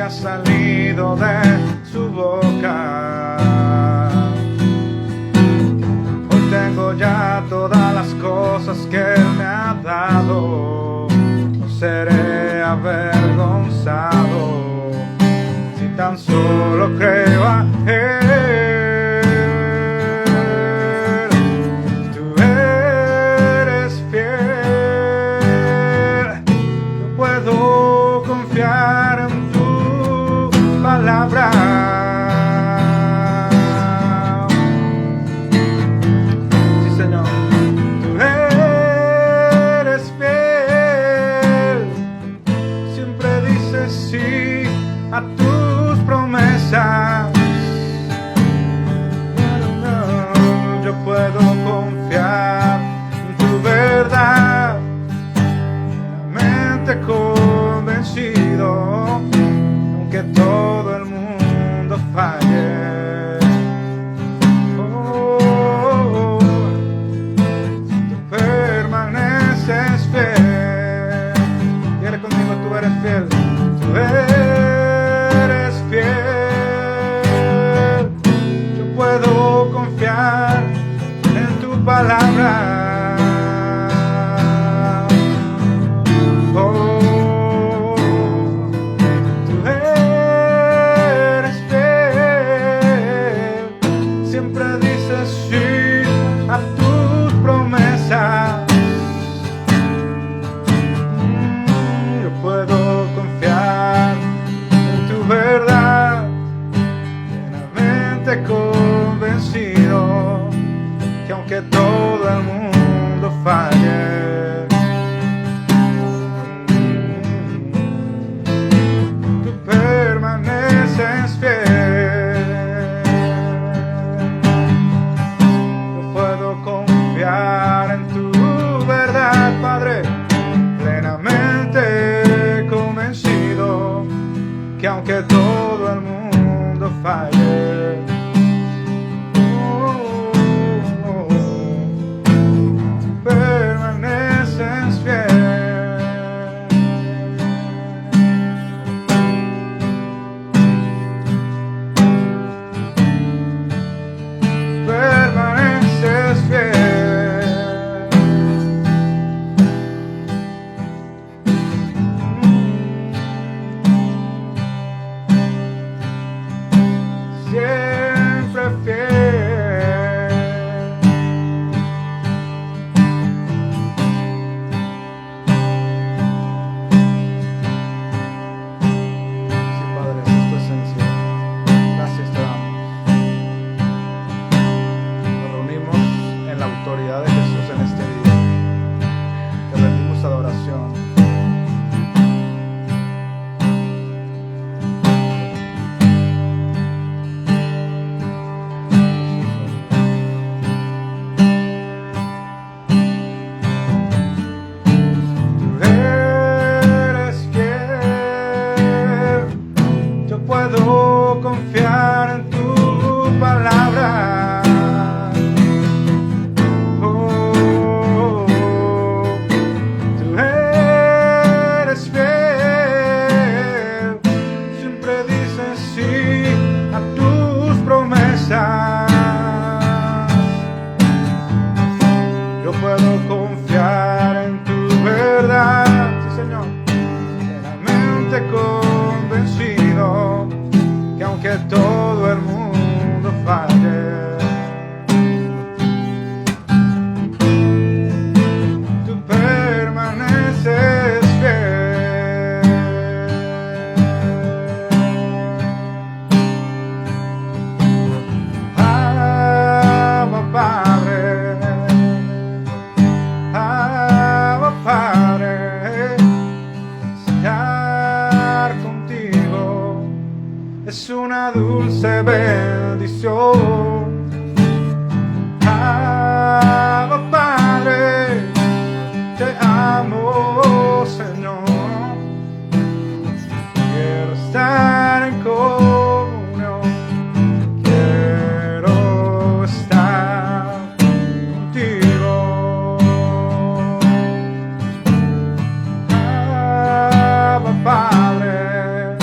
ha salido de su boca. Hoy tengo ya todas las cosas que Él me ha dado. No seré avergonzado si tan solo creo a Él. Tú eres fiel. No puedo confiar en tu palabra. Sí, Señor. Tú eres fiel. Siempre dices sí a tus promesas. Yo puedo confiar en tu verdad, plenamente convencido, aunque todo el mundo falle. Oh, tú permaneces fiel. Dile conmigo, tú eres fiel. Tú eres fiel. Yo puedo confiar en tu palabra. Oh, tú eres fiel. Siempre dices sí a tus promesas. Yo puedo confiar en tu verdad, plenamente convencido que aunque todo el mundo falle, tú permaneces fiel. Yo puedo confiar en tu verdad, Padre, plenamente convencido que aunque todo el mundo falle, permaneces fiel. Permaneces fiel. Siempre fiel. Sí, Padre, esa es tu esencia. Gracias te damos. Nos reunimos en la autoridad de Jesús en este día. Te rendimos adoración. Tú eres fiel. Yo puedo confiar en tu palabra. Oh, tú eres fiel. Siempre dices sí a tus promesas. Yo puedo confiar en tu verdad, sí, Señor, plenamente convencido que aunque todo el mundo falle, tú permaneces fiel. Abba, Padre. Abba, Padre. Estar contigo es una dulce bendición. Abba, Padre, te amo, Señor. Quiero estar en comunión. Quiero estar contigo. Abba, Padre.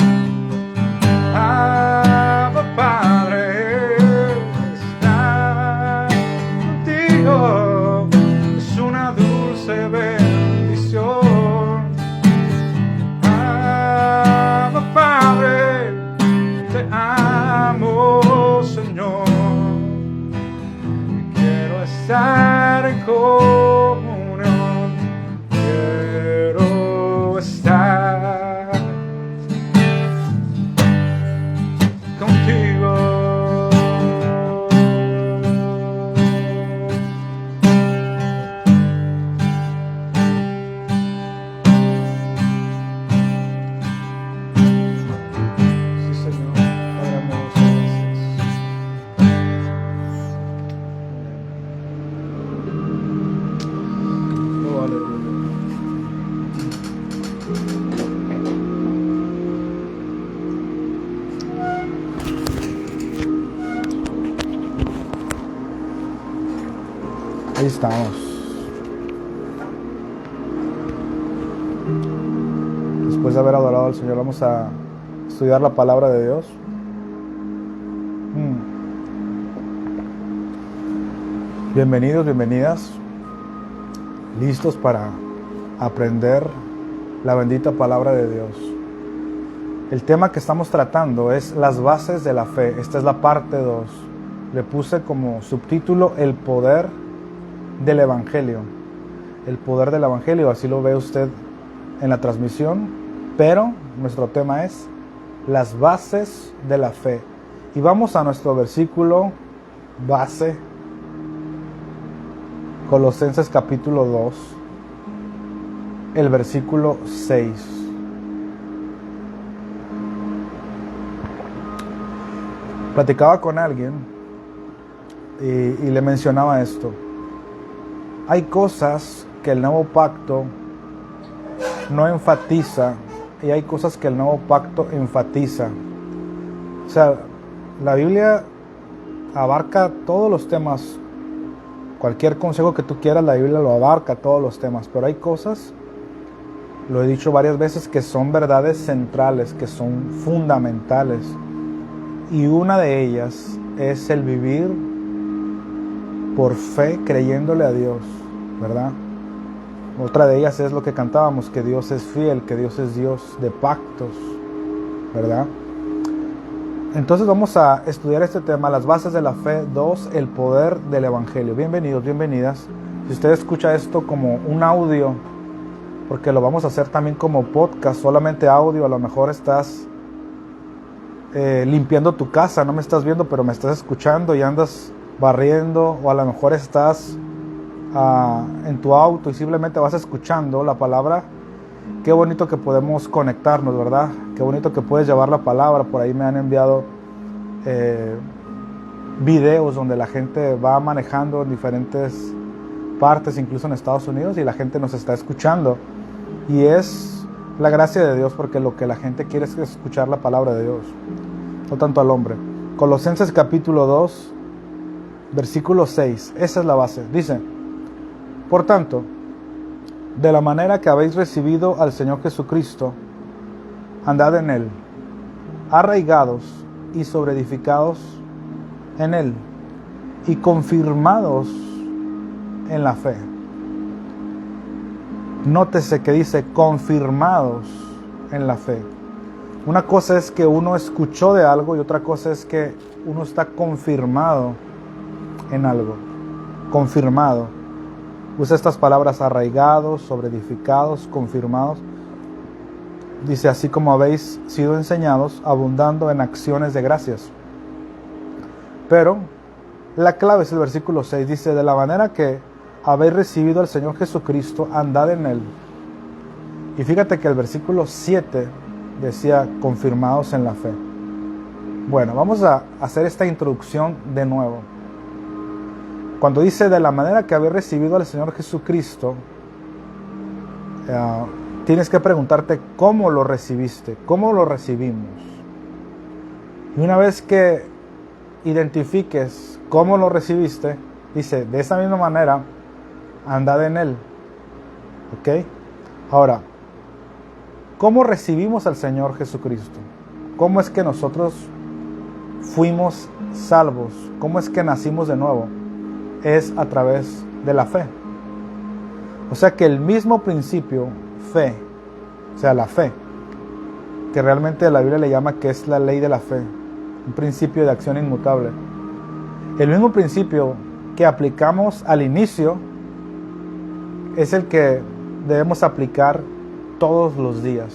Ahí estamos. Después de haber adorado al Señor, vamos a estudiar la palabra de Dios. Bienvenidos, bienvenidas. Listos para aprender la bendita palabra de Dios. El tema que estamos tratando es las bases de la fe. Esta es la parte 2. Le puse como subtítulo el poder del Evangelio. El poder del Evangelio, así lo ve usted en la transmisión. Pero nuestro tema es las bases de la fe. Y vamos a nuestro versículo base, Colosenses capítulo 2, el versículo 6. Platicaba con alguien y le mencionaba esto. Hay cosas que el nuevo pacto no enfatiza y hay cosas que el nuevo pacto enfatiza. O sea, la Biblia abarca todos los temas. Cualquier consejo que tú quieras, la Biblia lo abarca todos los temas. Pero hay cosas, lo he dicho varias veces, que son verdades centrales, que son fundamentales. Y una de ellas es el vivir por fe creyéndole a Dios, ¿verdad? Otra de ellas es lo que cantábamos, que Dios es fiel, que Dios es Dios de pactos, ¿verdad? Entonces vamos a estudiar este tema, las bases de la fe 2, el poder del Evangelio. Bienvenidos, bienvenidas. Si usted escucha esto como un audio, porque lo vamos a hacer también como podcast, solamente audio, a lo mejor estás limpiando tu casa, no me estás viendo, pero me estás escuchando y andas barriendo, o a lo mejor estás en tu auto y simplemente vas escuchando la palabra. Qué bonito que podemos conectarnos, ¿verdad? Qué bonito que puedes llevar la palabra. Por ahí me han enviado videos donde la gente va manejando en diferentes partes, incluso en Estados Unidos, y la gente nos está escuchando. Y es la gracia de Dios, porque lo que la gente quiere es escuchar la palabra de Dios, no tanto al hombre. Colosenses capítulo 2, versículo 6. Esa es la base. Dice: por tanto, de la manera que habéis recibido al Señor Jesucristo, andad en Él, arraigados y sobreedificados en Él, y confirmados en la fe. Nótese que dice confirmados en la fe. Una cosa es que uno escuchó de algo y otra cosa es que uno está confirmado en algo. Confirmado. Usa estas palabras: arraigados, sobreedificados, confirmados. Dice: así como habéis sido enseñados, abundando en acciones de gracias. Pero la clave es el versículo 6. Dice: de la manera que habéis recibido al Señor Jesucristo, andad en Él. Y fíjate que el versículo 7 decía: confirmados en la fe. Bueno, vamos a hacer esta introducción de nuevo. Cuando dice de la manera que habéis recibido al Señor Jesucristo, tienes que preguntarte cómo lo recibiste, cómo lo recibimos. Y una vez que identifiques cómo lo recibiste, dice: de esa misma manera, andad en Él. ¿Ok? Ahora, ¿cómo recibimos al Señor Jesucristo? ¿Cómo es que nosotros fuimos salvos? ¿Cómo es que nacimos de nuevo? Es a través de la fe. O sea que el mismo principio, fe, o sea, la fe, que realmente la Biblia le llama que es la ley de la fe, un principio de acción inmutable. El mismo principio que aplicamos al inicio es el que debemos aplicar todos los días.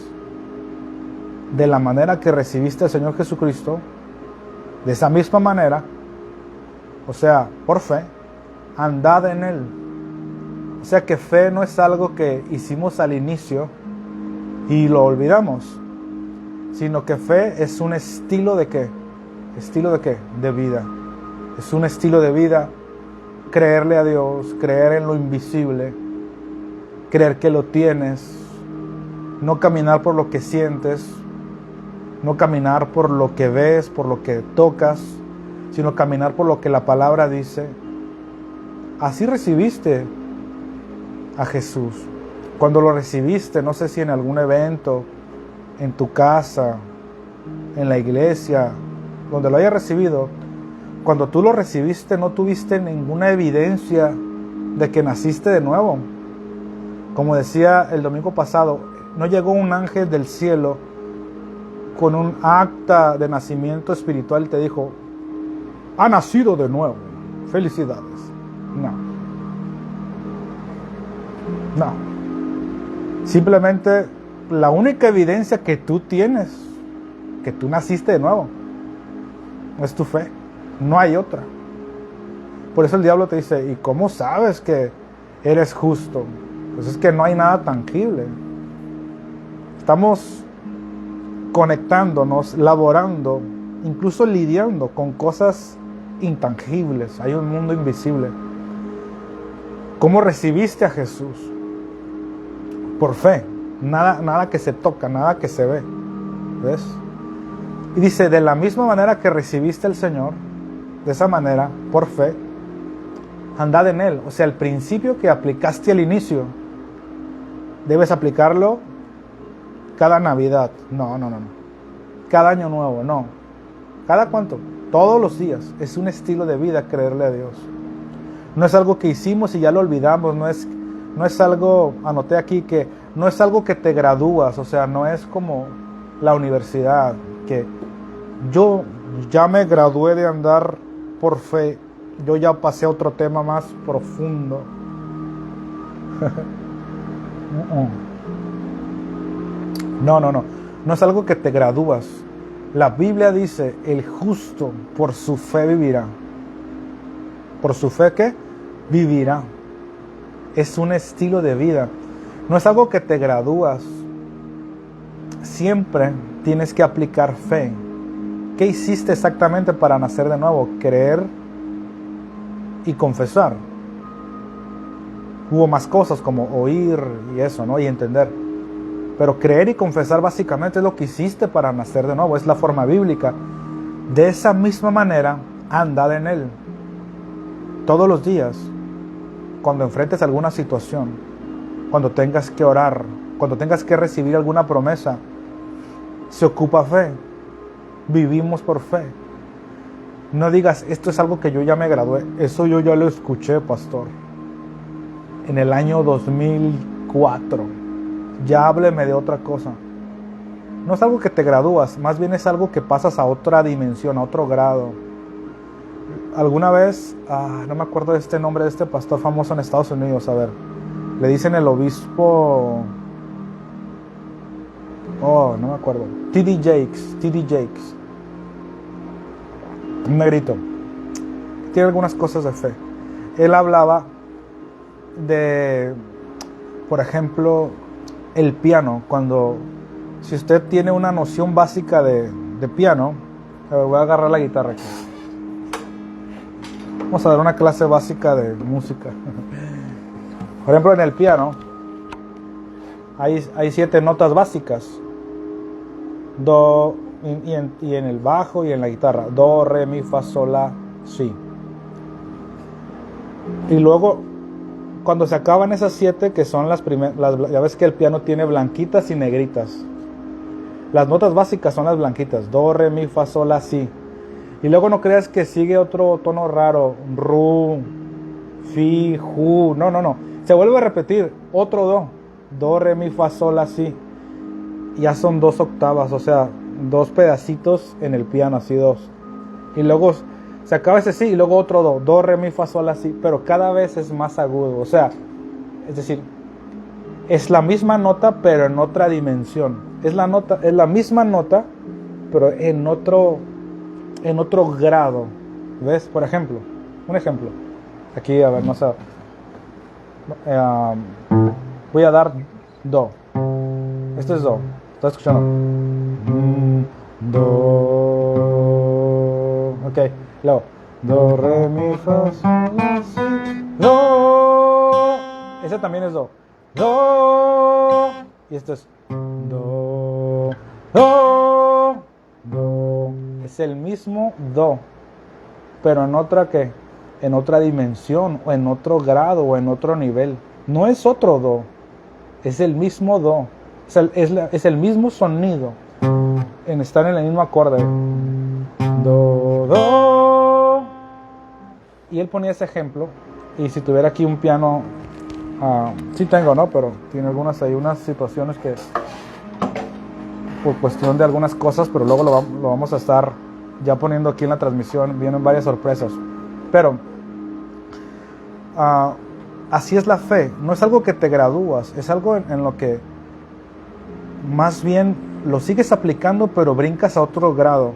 De la manera que recibiste al Señor Jesucristo, de esa misma manera, o sea, por fe, andad en Él. O sea que fe no es algo que hicimos al inicio y lo olvidamos, sino que fe es un estilo de ¿qué? ¿Estilo de qué? De vida. Es un estilo de vida, creerle a Dios, creer en lo invisible, creer que lo tienes, no caminar por lo que sientes, no caminar por lo que ves, por lo que tocas, sino caminar por lo que la palabra dice. Así recibiste a Jesús. Cuando lo recibiste, no sé si en algún evento, en tu casa, en la iglesia, donde lo hayas recibido, cuando tú lo recibiste no tuviste ninguna evidencia de que naciste de nuevo. Como decía el domingo pasado, no llegó un ángel del cielo con un acta de nacimiento espiritual y te dijo, ha nacido de nuevo, felicidades. No. Simplemente la única evidencia que tú tienes, que tú naciste de nuevo, es tu fe. No hay otra. Por eso el diablo te dice, ¿y cómo sabes que eres justo? Pues es que no hay nada tangible. Estamos conectándonos, laborando, incluso lidiando con cosas intangibles. Hay un mundo invisible. ¿Cómo recibiste a Jesús? Por fe. Nada que se toca, nada que se ve. ¿Ves? Y dice, de la misma manera que recibiste al Señor, de esa manera, por fe, andad en Él. O sea, el principio que aplicaste al inicio, debes aplicarlo cada Navidad. No. Cada año nuevo, no. ¿Cada cuánto? Todos los días. Es un estilo de vida creerle a Dios. No es algo que hicimos y ya lo olvidamos. No es algo, anoté aquí, que no es algo que te gradúas. O sea, no es como la universidad, que yo ya me gradué de andar por fe. Yo ya pasé a otro tema más profundo. No. No es algo que te gradúas. La Biblia dice, el justo por su fe vivirá. ¿Por su fe qué? Vivirá. Es un estilo de vida. No es algo que te gradúas. Siempre tienes que aplicar fe. ¿Qué hiciste exactamente para nacer de nuevo? Creer y confesar. Hubo más cosas como oír y eso, ¿no? Y entender. Pero creer y confesar básicamente es lo que hiciste para nacer de nuevo. Es la forma bíblica. De esa misma manera, andad en Él. Todos los días, cuando enfrentes alguna situación, cuando tengas que orar, cuando tengas que recibir alguna promesa, se ocupa fe. Vivimos por fe. No digas, esto es algo que yo ya me gradué. Eso yo ya lo escuché, pastor, en el año 2004. Ya hábleme de otra cosa. No es algo que te gradúas, más bien es algo que pasas a otra dimensión, a otro grado. Alguna vez, no me acuerdo de este nombre de este pastor famoso en Estados Unidos, a ver, le dicen el obispo, no me acuerdo, T.D. Jakes, un negrito, tiene algunas cosas de fe. Él hablaba de, por ejemplo, el piano. Si usted tiene una noción básica de piano, voy a agarrar la guitarra aquí. Vamos a dar una clase básica de música. Por ejemplo, en el piano hay 7 notas básicas. Do, y en el bajo y en la guitarra. Do, re, mi, fa, sol, la, si. Y luego, cuando se acaban esas 7, que son las primeras, ya ves que el piano tiene blanquitas y negritas. Las notas básicas son las blanquitas. Do, re, mi, fa, sol, la, si. Y luego no creas que sigue otro tono raro. Ru, fi, ju. No. Se vuelve a repetir otro do. Do, re, mi, fa, sol, la, si. Ya son 2 octavas, o sea, 2 pedacitos en el piano, así 2. Y luego se acaba ese si y luego otro do. Do, re, mi, fa, sol, la, si. Pero cada vez es más agudo. O sea, es decir, es la misma nota pero en otra dimensión. Es la misma nota pero en otro grado. ¿Ves? Por ejemplo, un ejemplo. Aquí, a ver, no sé. Voy a dar do. Este es do. ¿Estás escuchando? Do. Ok. Luego. Do, re, mi, fa, sol, la, si. Do. Ese también es do. Do. Y esto es do. Do. Es el mismo do, pero en otra, ¿qué? en otra dimensión, o en otro grado, o en otro nivel. No es otro do, es el mismo do. Es el mismo sonido, en estar en el mismo acorde. Do, do. Y él ponía ese ejemplo. Y si tuviera aquí un piano, sí tengo, ¿no? Pero tiene unas situaciones que, por cuestión de algunas cosas, pero luego lo vamos a estar ya poniendo aquí en la transmisión. Vienen varias sorpresas. Pero así es la fe. No es algo que te gradúas, es algo en lo que más bien lo sigues aplicando, pero brincas a otro grado.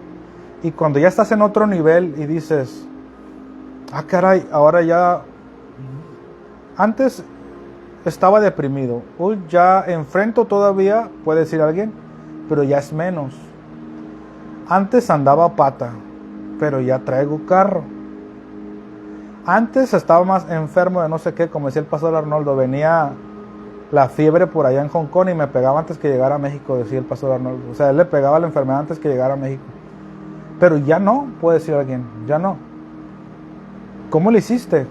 Y cuando ya estás en otro nivel y dices, caray, ahora ya... Antes estaba deprimido, hoy ya enfrento todavía, puede decir alguien, pero ya es menos. Antes andaba a pata, pero ya traigo carro. Antes estaba más enfermo de no sé qué, como decía el pastor Arnoldo, venía la fiebre por allá en Hong Kong y me pegaba antes que llegara a México, decía el pastor Arnoldo. O sea, él le pegaba la enfermedad antes que llegara a México. Pero ya no, puede decir alguien, ya no. ¿Cómo lo hiciste?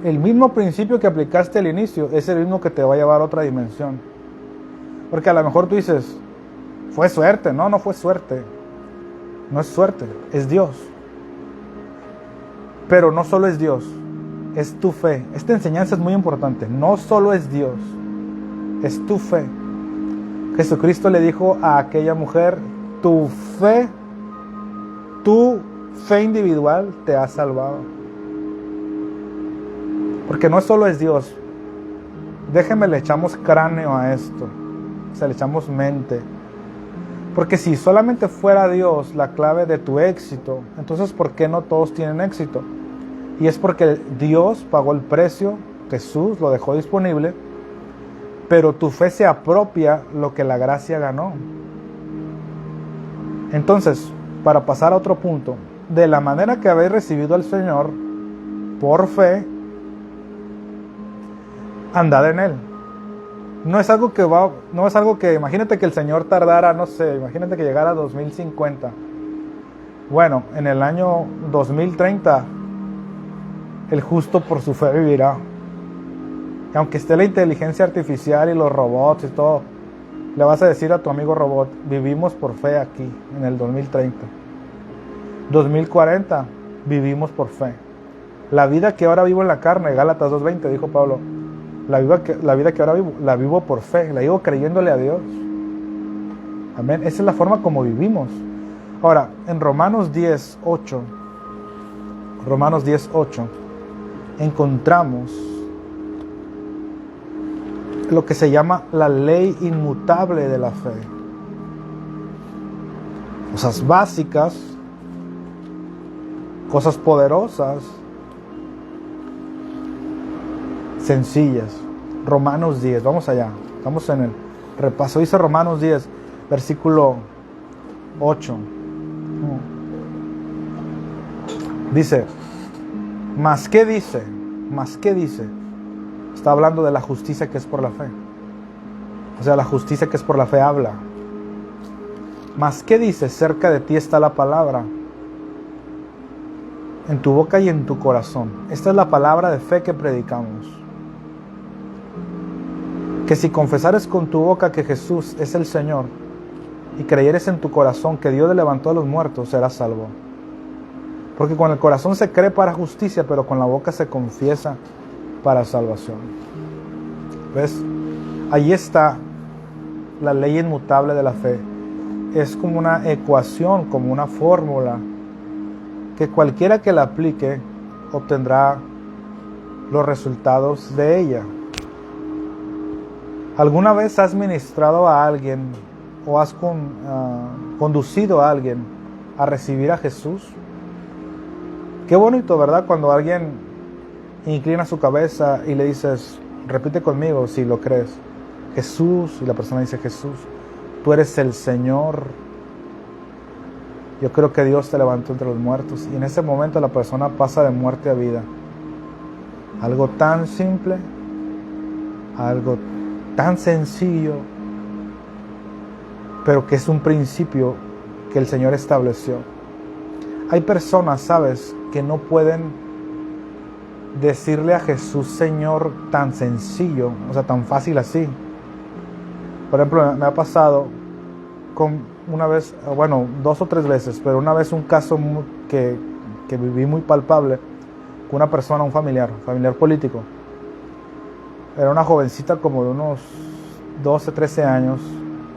El mismo principio que aplicaste al inicio es el mismo que te va a llevar a otra dimensión. Porque a lo mejor tú dices, fue suerte. No, no fue suerte. No es suerte, es Dios. Pero no solo es Dios, es tu fe. Esta enseñanza es muy importante. No solo es Dios, es tu fe. Jesucristo le dijo a aquella mujer, tu fe individual te ha salvado. Porque no solo es Dios. Déjenme, le echamos cráneo a esto. O sea, le echamos mente. Porque si solamente fuera Dios la clave de tu éxito, entonces ¿por qué no todos tienen éxito? Y es porque Dios pagó el precio, Jesús lo dejó disponible, pero tu fe se apropia lo que la gracia ganó. Entonces, para pasar a otro punto, de la manera que habéis recibido al Señor, por fe, andad en Él. No es algo que imagínate que el Señor tardara, no sé, imagínate que llegara a 2050. Bueno, en el año 2030, el justo por su fe vivirá. Y aunque esté la inteligencia artificial y los robots y todo, le vas a decir a tu amigo robot, vivimos por fe aquí, en el 2030. 2040, vivimos por fe. La vida que ahora vivo en la carne, Gálatas 2:20, dijo Pablo, la vida que ahora vivo, la vivo por fe, la vivo creyéndole a Dios. Amén. Esa es la forma como vivimos. Ahora, en Romanos 10:8, encontramos lo que se llama la ley inmutable de la fe. Cosas básicas, cosas poderosas, sencillas. Romanos 10, vamos allá, estamos en el repaso. Dice Romanos 10, versículo 8. Dice, ¿mas qué dice? ¿Mas qué dice? Está hablando de la justicia que es por la fe. O sea, la justicia que es por la fe habla. ¿Mas qué dice? Cerca de ti está la palabra, en tu boca y en tu corazón. Esta es la palabra de fe que predicamos. Que si confesares con tu boca que Jesús es el Señor y creyeres en tu corazón que Dios le levantó a los muertos, serás salvo. Porque con el corazón se cree para justicia, pero con la boca se confiesa para salvación. ¿Ves? Ahí está la ley inmutable de la fe. Es como una ecuación, como una fórmula, que cualquiera que la aplique obtendrá los resultados de ella. ¿Alguna vez has ministrado a alguien o has conducido a alguien a recibir a Jesús? Qué bonito, ¿verdad? Cuando alguien inclina su cabeza y le dices, repite conmigo si lo crees, Jesús, y la persona dice, Jesús, tú eres el Señor. Yo creo que Dios te levantó entre los muertos. Y en ese momento la persona pasa de muerte a vida. Algo tan simple, algo tan sencillo, pero que es un principio que el Señor estableció. Hay personas, ¿sabes?, que no pueden decirle a Jesús Señor tan sencillo, o sea, tan fácil así. Por ejemplo, me ha pasado con una vez, bueno, 2 o 3 veces, pero una vez un caso que viví muy palpable con una persona, un familiar político. Era una jovencita como de unos 12, 13 años.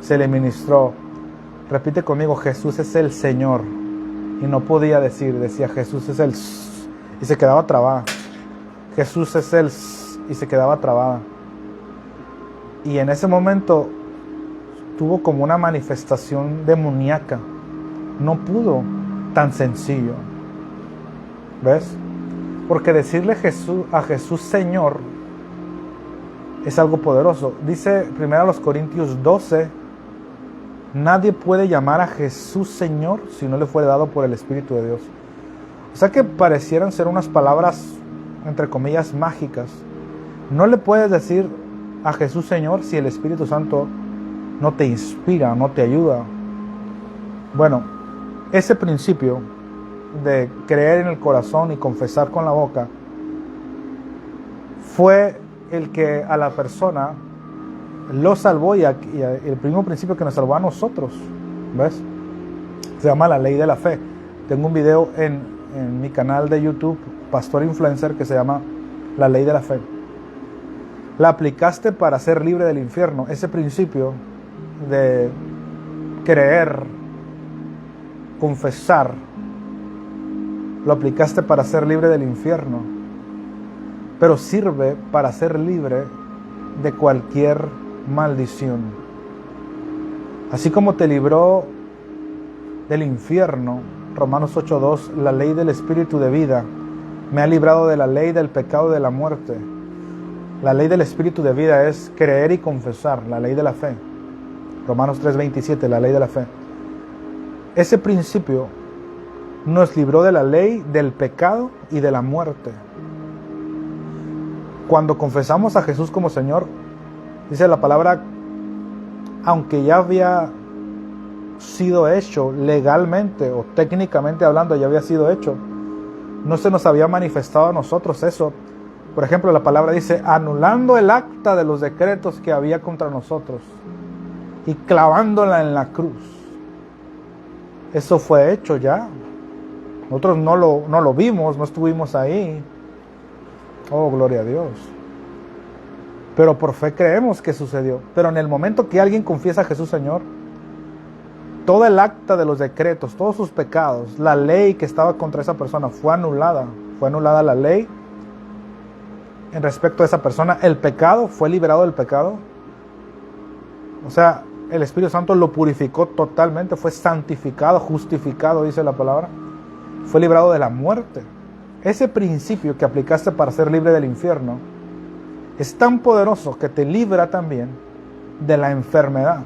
Se le ministró, repite conmigo, Jesús es el Señor. Y no podía decía Jesús es el, y se quedaba trabada. Jesús es el, y se quedaba trabada. Y en ese momento tuvo como una manifestación demoníaca. No pudo, tan sencillo. ¿Ves? Porque decirle a Jesús Señor es algo poderoso. Dice 1 Corintios 12, nadie puede llamar a Jesús Señor si no le fue dado por el Espíritu de Dios. O sea que parecieran ser unas palabras, entre comillas, mágicas. No le puedes decir a Jesús Señor si el Espíritu Santo no te inspira, no te ayuda. Bueno, ese principio de creer en el corazón y confesar con la boca fue el que a la persona lo salvó y el mismo principio que nos salvó a nosotros. ¿Ves? Se llama la ley de la fe. Tengo un video en mi canal de YouTube, Pastor Influencer, que se llama la ley de la fe. La aplicaste para ser libre del infierno. Ese principio de creer, confesar, lo aplicaste para ser libre del infierno, pero sirve para ser libre de cualquier maldición. Así como te libró del infierno, Romanos 8:2, la ley del Espíritu de vida me ha librado de la ley del pecado y de la muerte. La ley del Espíritu de vida es creer y confesar, la ley de la fe. Romanos 3:27, la ley de la fe. Ese principio nos libró de la ley del pecado y de la muerte. Cuando confesamos a Jesús como Señor, dice la palabra, aunque ya había sido hecho legalmente o técnicamente hablando, ya había sido hecho, no se nos había manifestado a nosotros eso. Por ejemplo, la palabra dice, anulando el acta de los decretos que había contra nosotros y clavándola en la cruz. Eso fue hecho ya. Nosotros no lo vimos, no estuvimos ahí. Oh, gloria a Dios. Pero por fe creemos que sucedió. Pero en el momento que alguien confiesa a Jesús Señor, todo el acta de los decretos, todos sus pecados, la ley que estaba contra esa persona fue anulada. Fue anulada la ley en respecto a esa persona. El pecado fue liberado del pecado. O sea, el Espíritu Santo lo purificó totalmente, fue santificado, justificado, dice la palabra. Fue librado de la muerte. Ese principio que aplicaste para ser libre del infierno es tan poderoso que te libra también de la enfermedad.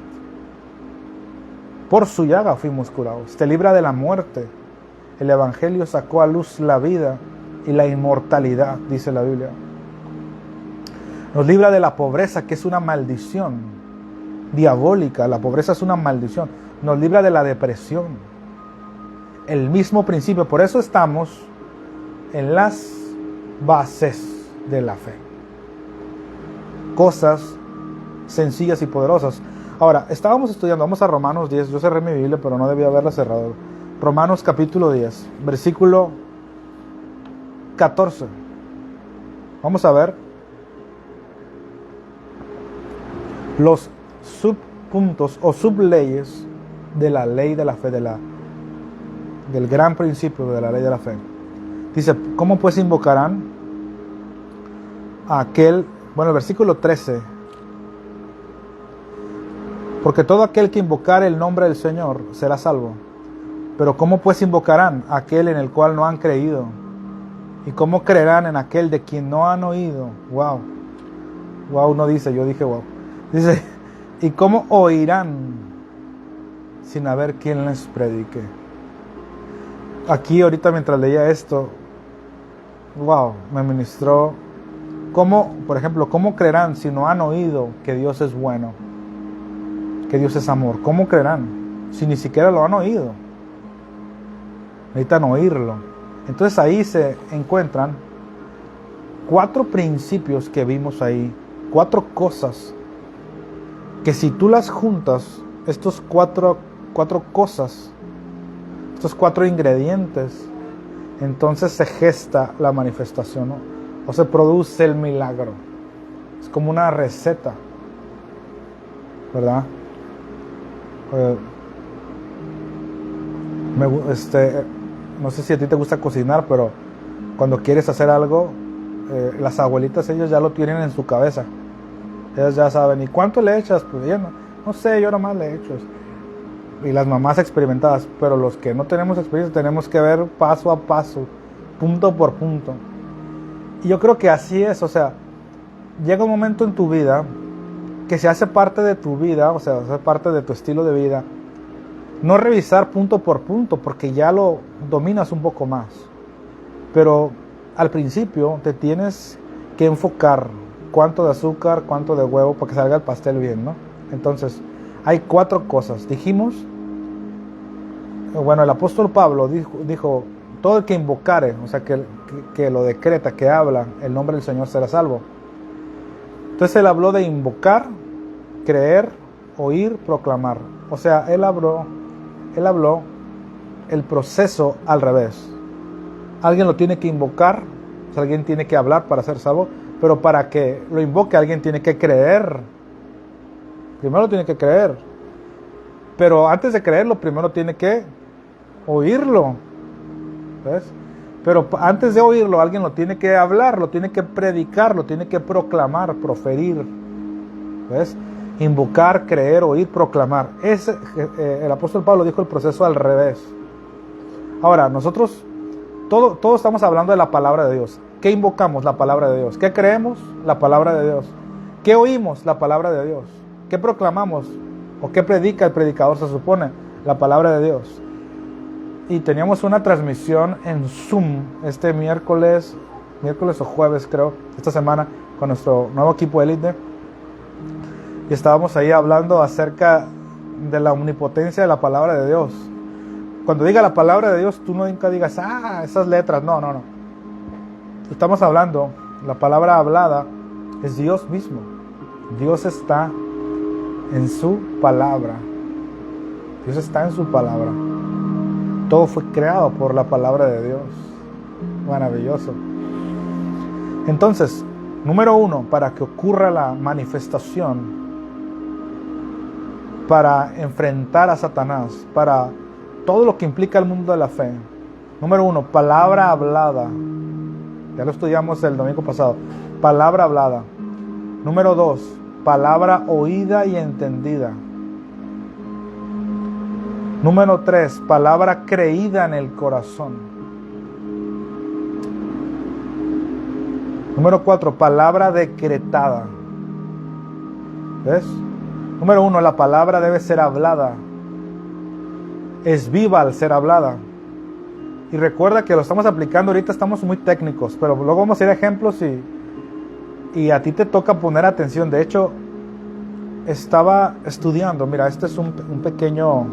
Por su llaga fuimos curados. Te libra de la muerte. El Evangelio sacó a luz la vida y la inmortalidad, dice la Biblia. Nos libra de la pobreza, que es una maldición diabólica. La pobreza es una maldición. Nos libra de la depresión. El mismo principio. Por eso estamos en las bases de la fe. Cosas sencillas y poderosas. Ahora, estábamos estudiando, vamos a Romanos 10. Yo cerré mi Biblia, pero no debía haberla cerrado. Romanos capítulo 10, versículo 14. Vamos a ver los subpuntos o subleyes de la ley de la fe, del gran principio de la ley de la fe. Dice, ¿cómo pues invocarán a aquel? Bueno, el versículo 13. Porque todo aquel que invocare el nombre del Señor será salvo. Pero ¿cómo pues invocarán a aquel en el cual no han creído? ¿Y cómo creerán en aquel de quien no han oído? Wow. Wow no dice, yo dije wow. Dice, ¿y cómo oirán sin haber quien les predique? Aquí ahorita mientras leía esto, wow, me ministró. ¿Cómo, por ejemplo, cómo creerán si no han oído que Dios es bueno? Que Dios es amor. ¿Cómo creerán si ni siquiera lo han oído? Necesitan oírlo. Entonces ahí se encuentran 4 principios que vimos ahí, 4 cosas que si tú las juntas, estos cuatro cosas, estos 4 ingredientes, entonces se gesta la manifestación, ¿no? O se produce el milagro. Es como una receta, ¿verdad? No sé si a ti te gusta cocinar, pero cuando quieres hacer algo, las abuelitas, ellos ya lo tienen en su cabeza. Ellas ya saben, ¿y cuánto le echas? Pues yo no sé, yo nomás le echo. Y las mamás experimentadas, pero los que no tenemos experiencia tenemos que ver paso a paso, punto por punto. Y yo creo que así es, o sea, llega un momento en tu vida que se hace parte de tu vida, o sea, hace parte de tu estilo de vida. No revisar punto por punto, porque ya lo dominas un poco más. Pero al principio te tienes que enfocar cuánto de azúcar, cuánto de huevo, para que salga el pastel bien, ¿no? Entonces, hay 4 cosas. Dijimos, bueno, el apóstol Pablo dijo todo el que invocare, o sea, que lo decreta, que habla el nombre del Señor será salvo. Entonces él habló de invocar, creer, oír, proclamar. O sea, él habló el proceso al revés. Alguien lo tiene que invocar, o sea, alguien tiene que hablar para ser salvo, pero para que lo invoque alguien tiene que creer. Primero tiene que creer. Pero antes de creerlo, primero tiene que oírlo. ¿Ves? Pero antes de oírlo, alguien lo tiene que hablar, lo tiene que predicar, lo tiene que proclamar, proferir. ¿Ves? Invocar, creer, oír, proclamar. El apóstol Pablo dijo el proceso al revés. Ahora, nosotros todos estamos hablando de la palabra de Dios. ¿Qué invocamos? La palabra de Dios. ¿Qué creemos? La palabra de Dios. ¿Qué oímos? La palabra de Dios. ¿Qué proclamamos? ¿O qué predica el predicador, se supone? La palabra de Dios. Y teníamos una transmisión en Zoom este miércoles o jueves, creo, esta semana, con nuestro nuevo equipo élite. Y estábamos ahí hablando acerca de la omnipotencia de la palabra de Dios. Cuando diga la palabra de Dios, tú nunca digas, esas letras. No. Estamos hablando, la palabra hablada es Dios mismo. Dios está en su palabra. Dios está en su palabra. Todo fue creado por la palabra de Dios. Maravilloso. Entonces, número 1, para que ocurra la manifestación, para enfrentar a Satanás, para todo lo que implica el mundo de la fe. Número 1, palabra hablada. Ya lo estudiamos el domingo pasado. Palabra hablada. Número 2, palabra oída y entendida. Número 3, palabra creída en el corazón. Número 4, palabra decretada. ¿Ves? Número 1, la palabra debe ser hablada. Es viva al ser hablada. Y recuerda que lo estamos aplicando ahorita, estamos muy técnicos, pero luego vamos a ir a ejemplos y a ti te toca poner atención. De hecho, estaba estudiando, mira, este es un pequeño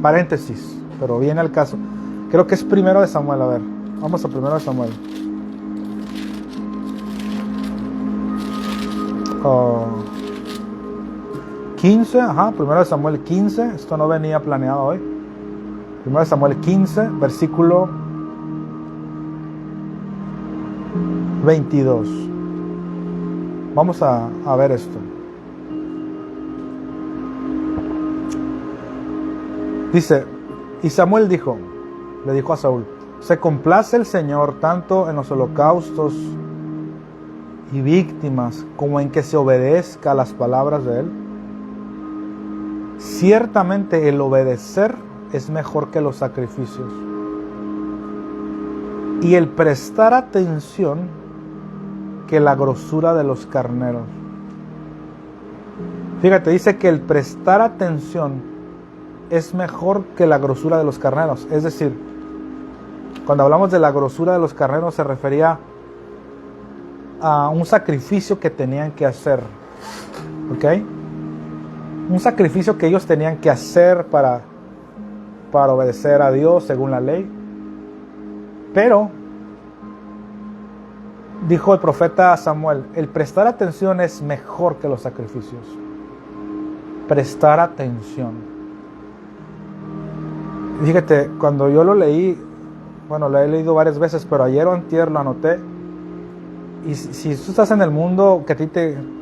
paréntesis, pero viene al caso. Creo que es 1 de Samuel, a ver, vamos a 1 de Samuel. 15, 1 de Samuel 15, esto no venía planeado hoy. 1 de Samuel 15, versículo 22. Vamos a ver esto. Dice, y Samuel le dijo a Saúl, ¿se complace el Señor tanto en los holocaustos y víctimas como en que se obedezca a las palabras de Él? Ciertamente el obedecer es mejor que los sacrificios, y el prestar atención que la grosura de los carneros. Fíjate, dice que el prestar atención es mejor que la grosura de los carneros. Es decir, cuando hablamos de la grosura de los carneros se refería a un sacrificio que tenían que hacer. ¿Ok? Un sacrificio que ellos tenían que hacer para obedecer a Dios según la ley. Pero Dijo el profeta Samuel, el prestar atención es mejor que los sacrificios. Prestar atención. Fíjate, cuando yo lo leí, bueno, lo he leído varias veces, pero ayer o antier lo anoté. Y si tú estás en el mundo, que a ti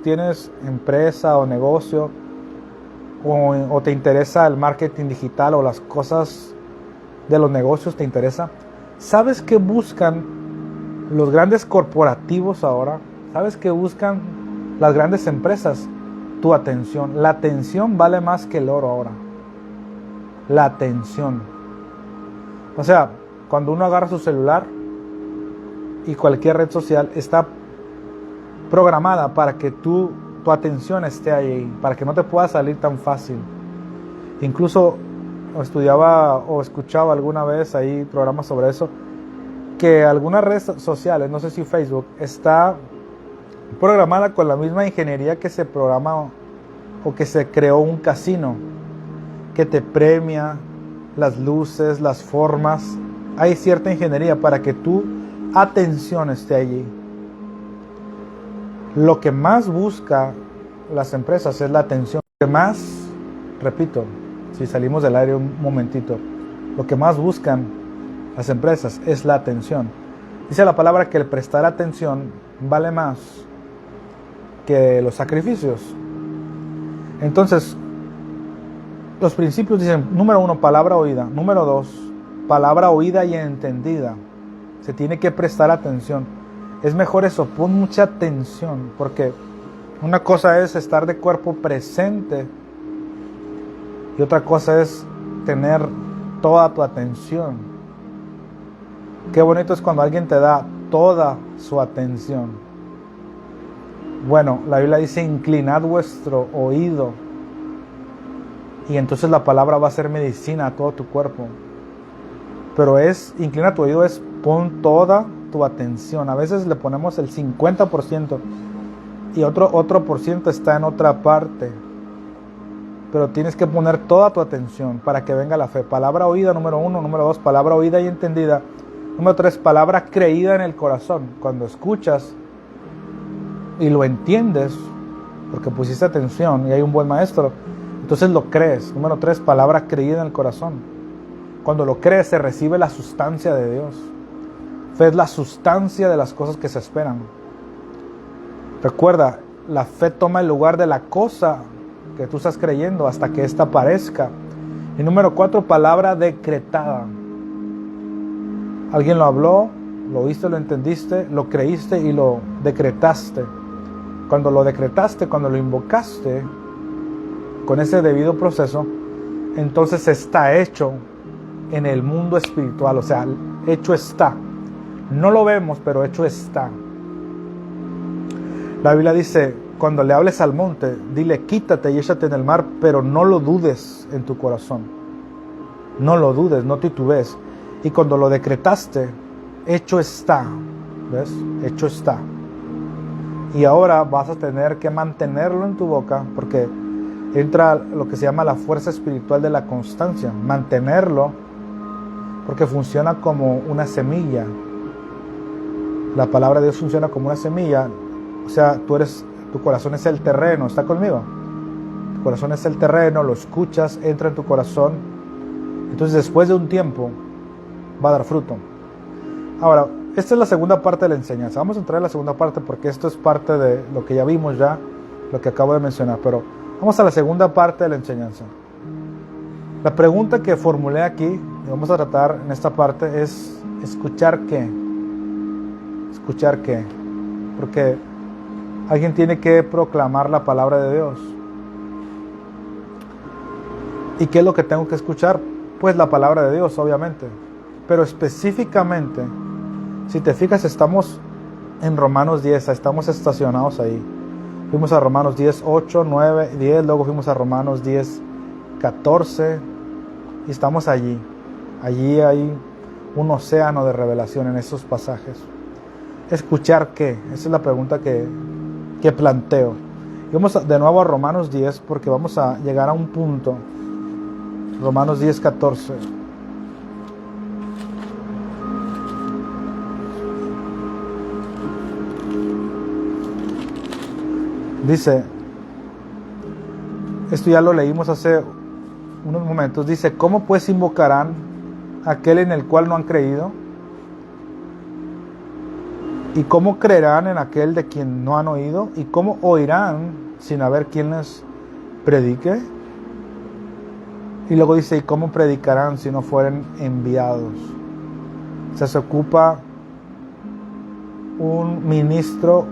tienes empresa o negocio, o te interesa el marketing digital o las cosas de los negocios te interesa, ¿sabes qué buscan los grandes corporativos ahora? ¿Sabes qué buscan las grandes empresas? Tu atención. La atención vale más que el oro ahora. La atención. O sea, cuando uno agarra su celular y cualquier red social está programada para que tu atención esté ahí, para que no te pueda salir tan fácil. Incluso estudiaba o escuchaba alguna vez ahí programas sobre eso, que algunas redes sociales, no sé si Facebook, está programada con la misma ingeniería que se programa o que se creó un casino, que te premia las luces, las formas. Hay cierta ingeniería para que tu atención esté allí. Lo que más busca las empresas es la atención. Lo que más, repito, si salimos del aire un momentito, lo que más buscan las empresas es la atención. Dice la palabra que el prestar atención vale más que los sacrificios. Entonces, los principios dicen, número 1, palabra oída. Número 2, palabra oída y entendida. Se tiene que prestar atención. Es mejor eso, pon mucha atención, porque una cosa es estar de cuerpo presente y otra cosa es tener toda tu atención. Qué bonito es cuando alguien te da toda su atención. Bueno, la Biblia dice, inclinad vuestro oído. Y entonces la palabra va a ser medicina a todo tu cuerpo. Pero inclina tu oído, es pon toda tu atención. A veces le ponemos el 50% y otro por ciento está en otra parte. Pero tienes que poner toda tu atención para que venga la fe. Palabra oída, número 1. Número 2, palabra oída y entendida. Número 3, palabra creída en el corazón. Cuando escuchas y lo entiendes, porque pusiste atención y hay un buen maestro, entonces lo crees. Número 3, palabra creída en el corazón. Cuando lo crees, se recibe la sustancia de Dios. Fe es la sustancia de las cosas que se esperan. Recuerda, la fe toma el lugar de la cosa que tú estás creyendo hasta que ésta aparezca. Y número 4, palabra decretada. Alguien lo habló, lo oíste, lo entendiste, lo creíste y lo decretaste. Cuando lo decretaste, cuando lo invocaste, con ese debido proceso, entonces está hecho en el mundo espiritual. O sea, hecho está. No lo vemos, pero hecho está. La Biblia dice, cuando le hables al monte, dile quítate y échate en el mar, pero no lo dudes en tu corazón. No lo dudes, no titubees. Y cuando lo decretaste, hecho está. ¿Ves? Hecho está. Y ahora vas a tener que mantenerlo en tu boca, porque entra lo que se llama la fuerza espiritual de la constancia. Mantenerlo, porque funciona como una semilla. La palabra de Dios funciona como una semilla. O sea, tu corazón es el terreno. ¿Está conmigo? Tu corazón es el terreno, lo escuchas, entra en tu corazón. Entonces, después de un tiempo, va a dar fruto. Ahora, esta es la segunda parte de la enseñanza. Vamos a entrar en la segunda parte porque esto es parte de lo que ya vimos ya, lo que acabo de mencionar. Pero vamos a la segunda parte de la enseñanza. La pregunta que formulé aquí, y vamos a tratar en esta parte, es ¿escuchar qué? ¿Escuchar qué? Porque alguien tiene que proclamar la palabra de Dios. ¿Y qué es lo que tengo que escuchar? Pues la palabra de Dios, obviamente. Pero específicamente, si te fijas, estamos en Romanos 10, estamos estacionados ahí. Fuimos a Romanos 10, 8, 9, 10, luego fuimos a Romanos 10, 14, y estamos allí. Allí hay un océano de revelación en esos pasajes. ¿Escuchar qué? Esa es la pregunta que planteo. Y vamos de nuevo a Romanos 10 porque vamos a llegar a un punto. Romanos 10, 14. Dice, esto ya lo leímos hace unos momentos, dice, ¿cómo pues invocarán a aquel en el cual no han creído? ¿Y cómo creerán en aquel de quien no han oído? ¿Y cómo oirán sin haber quien les predique? Y luego dice, ¿y cómo predicarán si no fueren enviados? O sea, se ocupa un ministro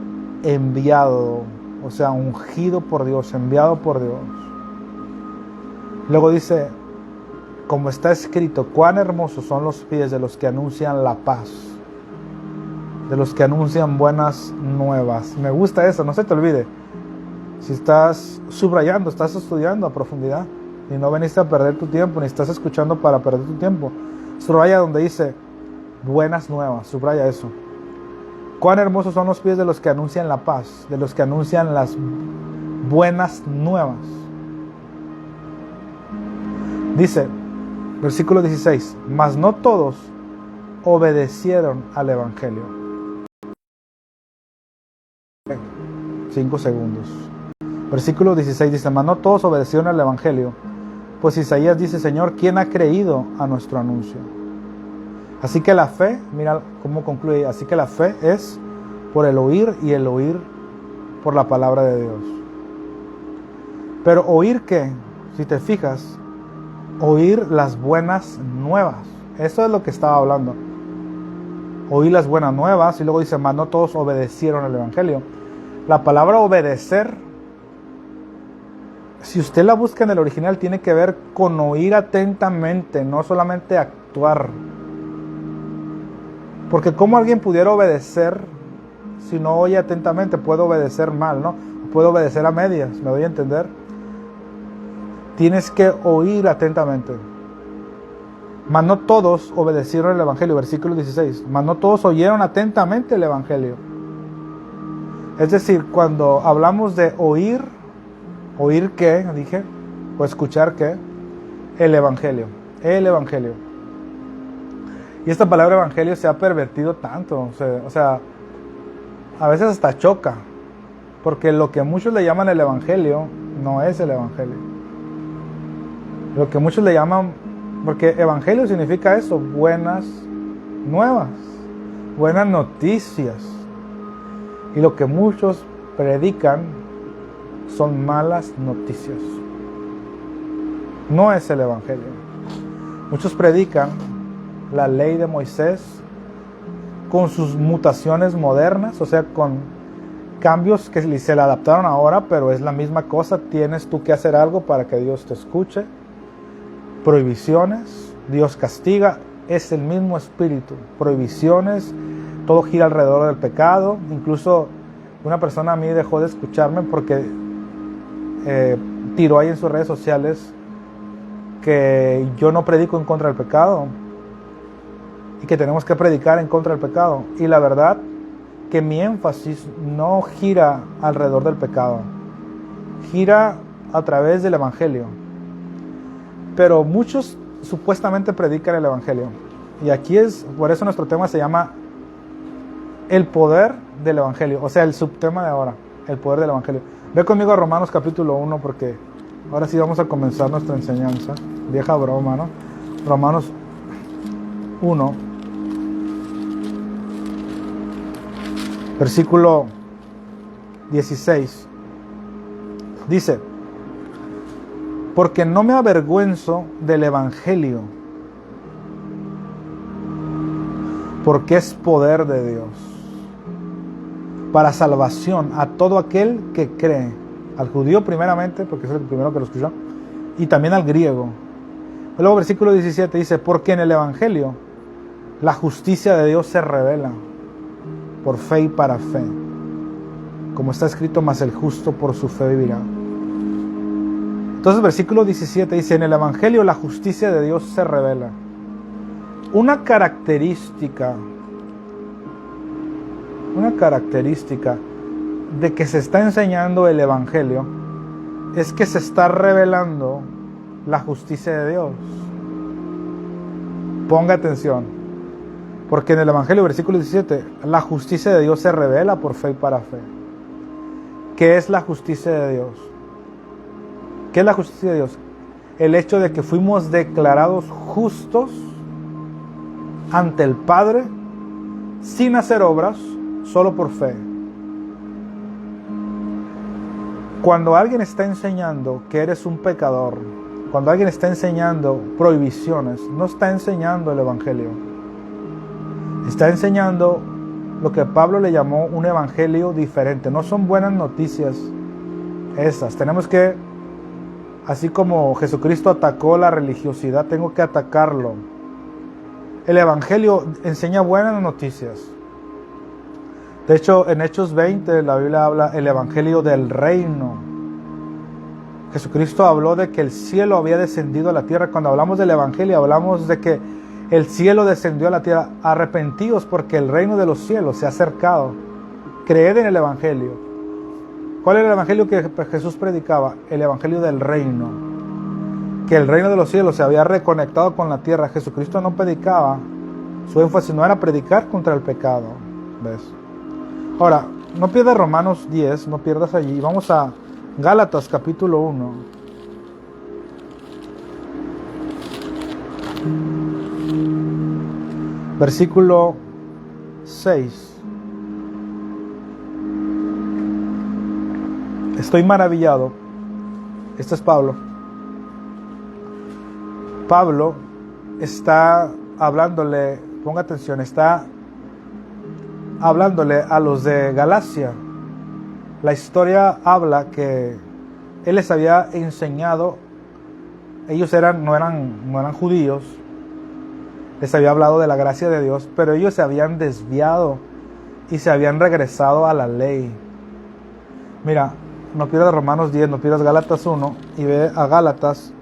enviado, o sea, ungido por Dios, enviado por Dios. Luego dice, como está escrito, cuán hermosos son los pies de los que anuncian la paz, de los que anuncian buenas nuevas. Me gusta eso, no se te olvide. Si estás subrayando, estás estudiando a profundidad y no veniste a perder tu tiempo, ni estás escuchando para perder tu tiempo, subraya donde dice buenas nuevas, subraya eso. Cuán hermosos son los pies de los que anuncian la paz, de los que anuncian las buenas nuevas. Dice, versículo 16, mas no todos obedecieron al Evangelio. 5 segundos. Versículo 16 dice, mas no todos obedecieron al Evangelio, pues Isaías dice, Señor, ¿quién ha creído a nuestro anuncio? Así que la fe, mira cómo concluye, así que la fe es por el oír y el oír por la palabra de Dios. Pero oír ¿qué? Si te fijas, oír las buenas nuevas. Eso es lo que estaba hablando. Oír las buenas nuevas y luego dice, mas no todos obedecieron al Evangelio. La palabra obedecer, si usted la busca en el original, tiene que ver con oír atentamente, no solamente actuar. Porque ¿cómo alguien pudiera obedecer si no oye atentamente? Puede obedecer mal, ¿no? Puede obedecer a medias, ¿me doy a entender? Tienes que oír atentamente. Mas no todos obedecieron el Evangelio, versículo 16. Mas no todos oyeron atentamente el Evangelio. Es decir, cuando hablamos de oír, ¿oír qué? Dije, o escuchar qué, el Evangelio. El Evangelio. Y esta palabra Evangelio se ha pervertido tanto. O sea, a veces hasta choca. Porque lo que muchos le llaman el Evangelio no es el Evangelio. Lo que muchos le llaman, porque Evangelio significa eso, buenas nuevas, buenas noticias. Y lo que muchos predican son malas noticias. No es el Evangelio. Muchos predican la ley de Moisés con sus mutaciones modernas, o sea, con cambios que se le adaptaron ahora, pero es la misma cosa. Tienes tú que hacer algo para que Dios te escuche. Prohibiciones, Dios castiga, es el mismo espíritu. Prohibiciones, todo gira alrededor del pecado. Incluso una persona a mí dejó de escucharme porque tiró ahí en sus redes sociales que yo no predico en contra del pecado y que tenemos que predicar en contra del pecado. Y la verdad que mi énfasis no gira alrededor del pecado, gira a través del Evangelio. Pero muchos supuestamente predican el Evangelio. Y aquí es, por eso nuestro tema se llama el poder del Evangelio. O sea, el subtema de ahora, el poder del Evangelio. Ve conmigo a Romanos capítulo 1 porque ahora sí vamos a comenzar nuestra enseñanza. Vieja broma, ¿no? Romanos 1, versículo 16. Dice, porque no me avergüenzo del Evangelio, porque es poder de Dios, para salvación a todo aquel que cree, al judío primeramente, porque es el primero que lo escuchó, y también al griego. Luego versículo 17 dice, porque en el Evangelio la justicia de Dios se revela por fe y para fe, como está escrito, mas el justo por su fe vivirá. Entonces versículo 17 dice, en el Evangelio la justicia de Dios se revela. Una característica de que se está enseñando el Evangelio es que se está revelando la justicia de Dios. Ponga atención, porque en el Evangelio, versículo 17, la justicia de Dios se revela por fe y para fe. ¿Qué es la justicia de Dios? ¿Qué es la justicia de Dios? El hecho de que fuimos declarados justos ante el Padre sin hacer obras, solo por fe. Cuando alguien está enseñando que eres un pecador, cuando alguien está enseñando prohibiciones, no está enseñando el Evangelio. Está enseñando lo que Pablo le llamó un evangelio diferente. No son buenas noticias esas. Tenemos que, así como Jesucristo atacó la religiosidad, tengo que atacarlo. El evangelio enseña buenas noticias. De hecho, en Hechos 20, la Biblia habla el evangelio del reino. Jesucristo habló de que el cielo había descendido a la tierra. Cuando hablamos del evangelio, hablamos de que el cielo descendió a la tierra. Arrepentíos porque el reino de los cielos se ha acercado. Creed en el evangelio. ¿Cuál era el evangelio que Jesús predicaba? El evangelio del reino. Que el reino de los cielos se había reconectado con la tierra. Jesucristo no predicaba. Su énfasis no era predicar contra el pecado. ¿Ves? Ahora, no pierdas Romanos 10, no pierdas allí. Vamos a Gálatas capítulo 1. Versículo 6. Estoy maravillado. Este es Pablo. Pablo está hablándole, ponga atención, está hablándole a los de Galacia. La historia habla que él les había enseñado, ellos no eran judíos, les había hablado de la gracia de Dios, pero ellos se habían desviado y se habían regresado a la ley. Mira, no pierdas Romanos 10, no pierdas Gálatas 1 y ve a Gálatas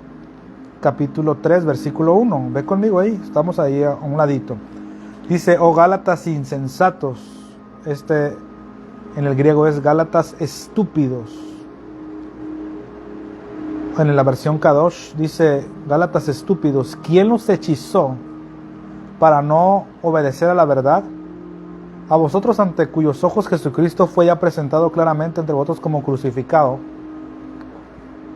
capítulo 3, versículo 1. Ve conmigo ahí, estamos ahí a un ladito. Dice, oh Gálatas insensatos. En el griego es Gálatas estúpidos. En la versión Kadosh dice, Gálatas estúpidos, ¿quién los hechizó para no obedecer a la verdad? A vosotros ante cuyos ojos Jesucristo fue ya presentado claramente entre vosotros como crucificado.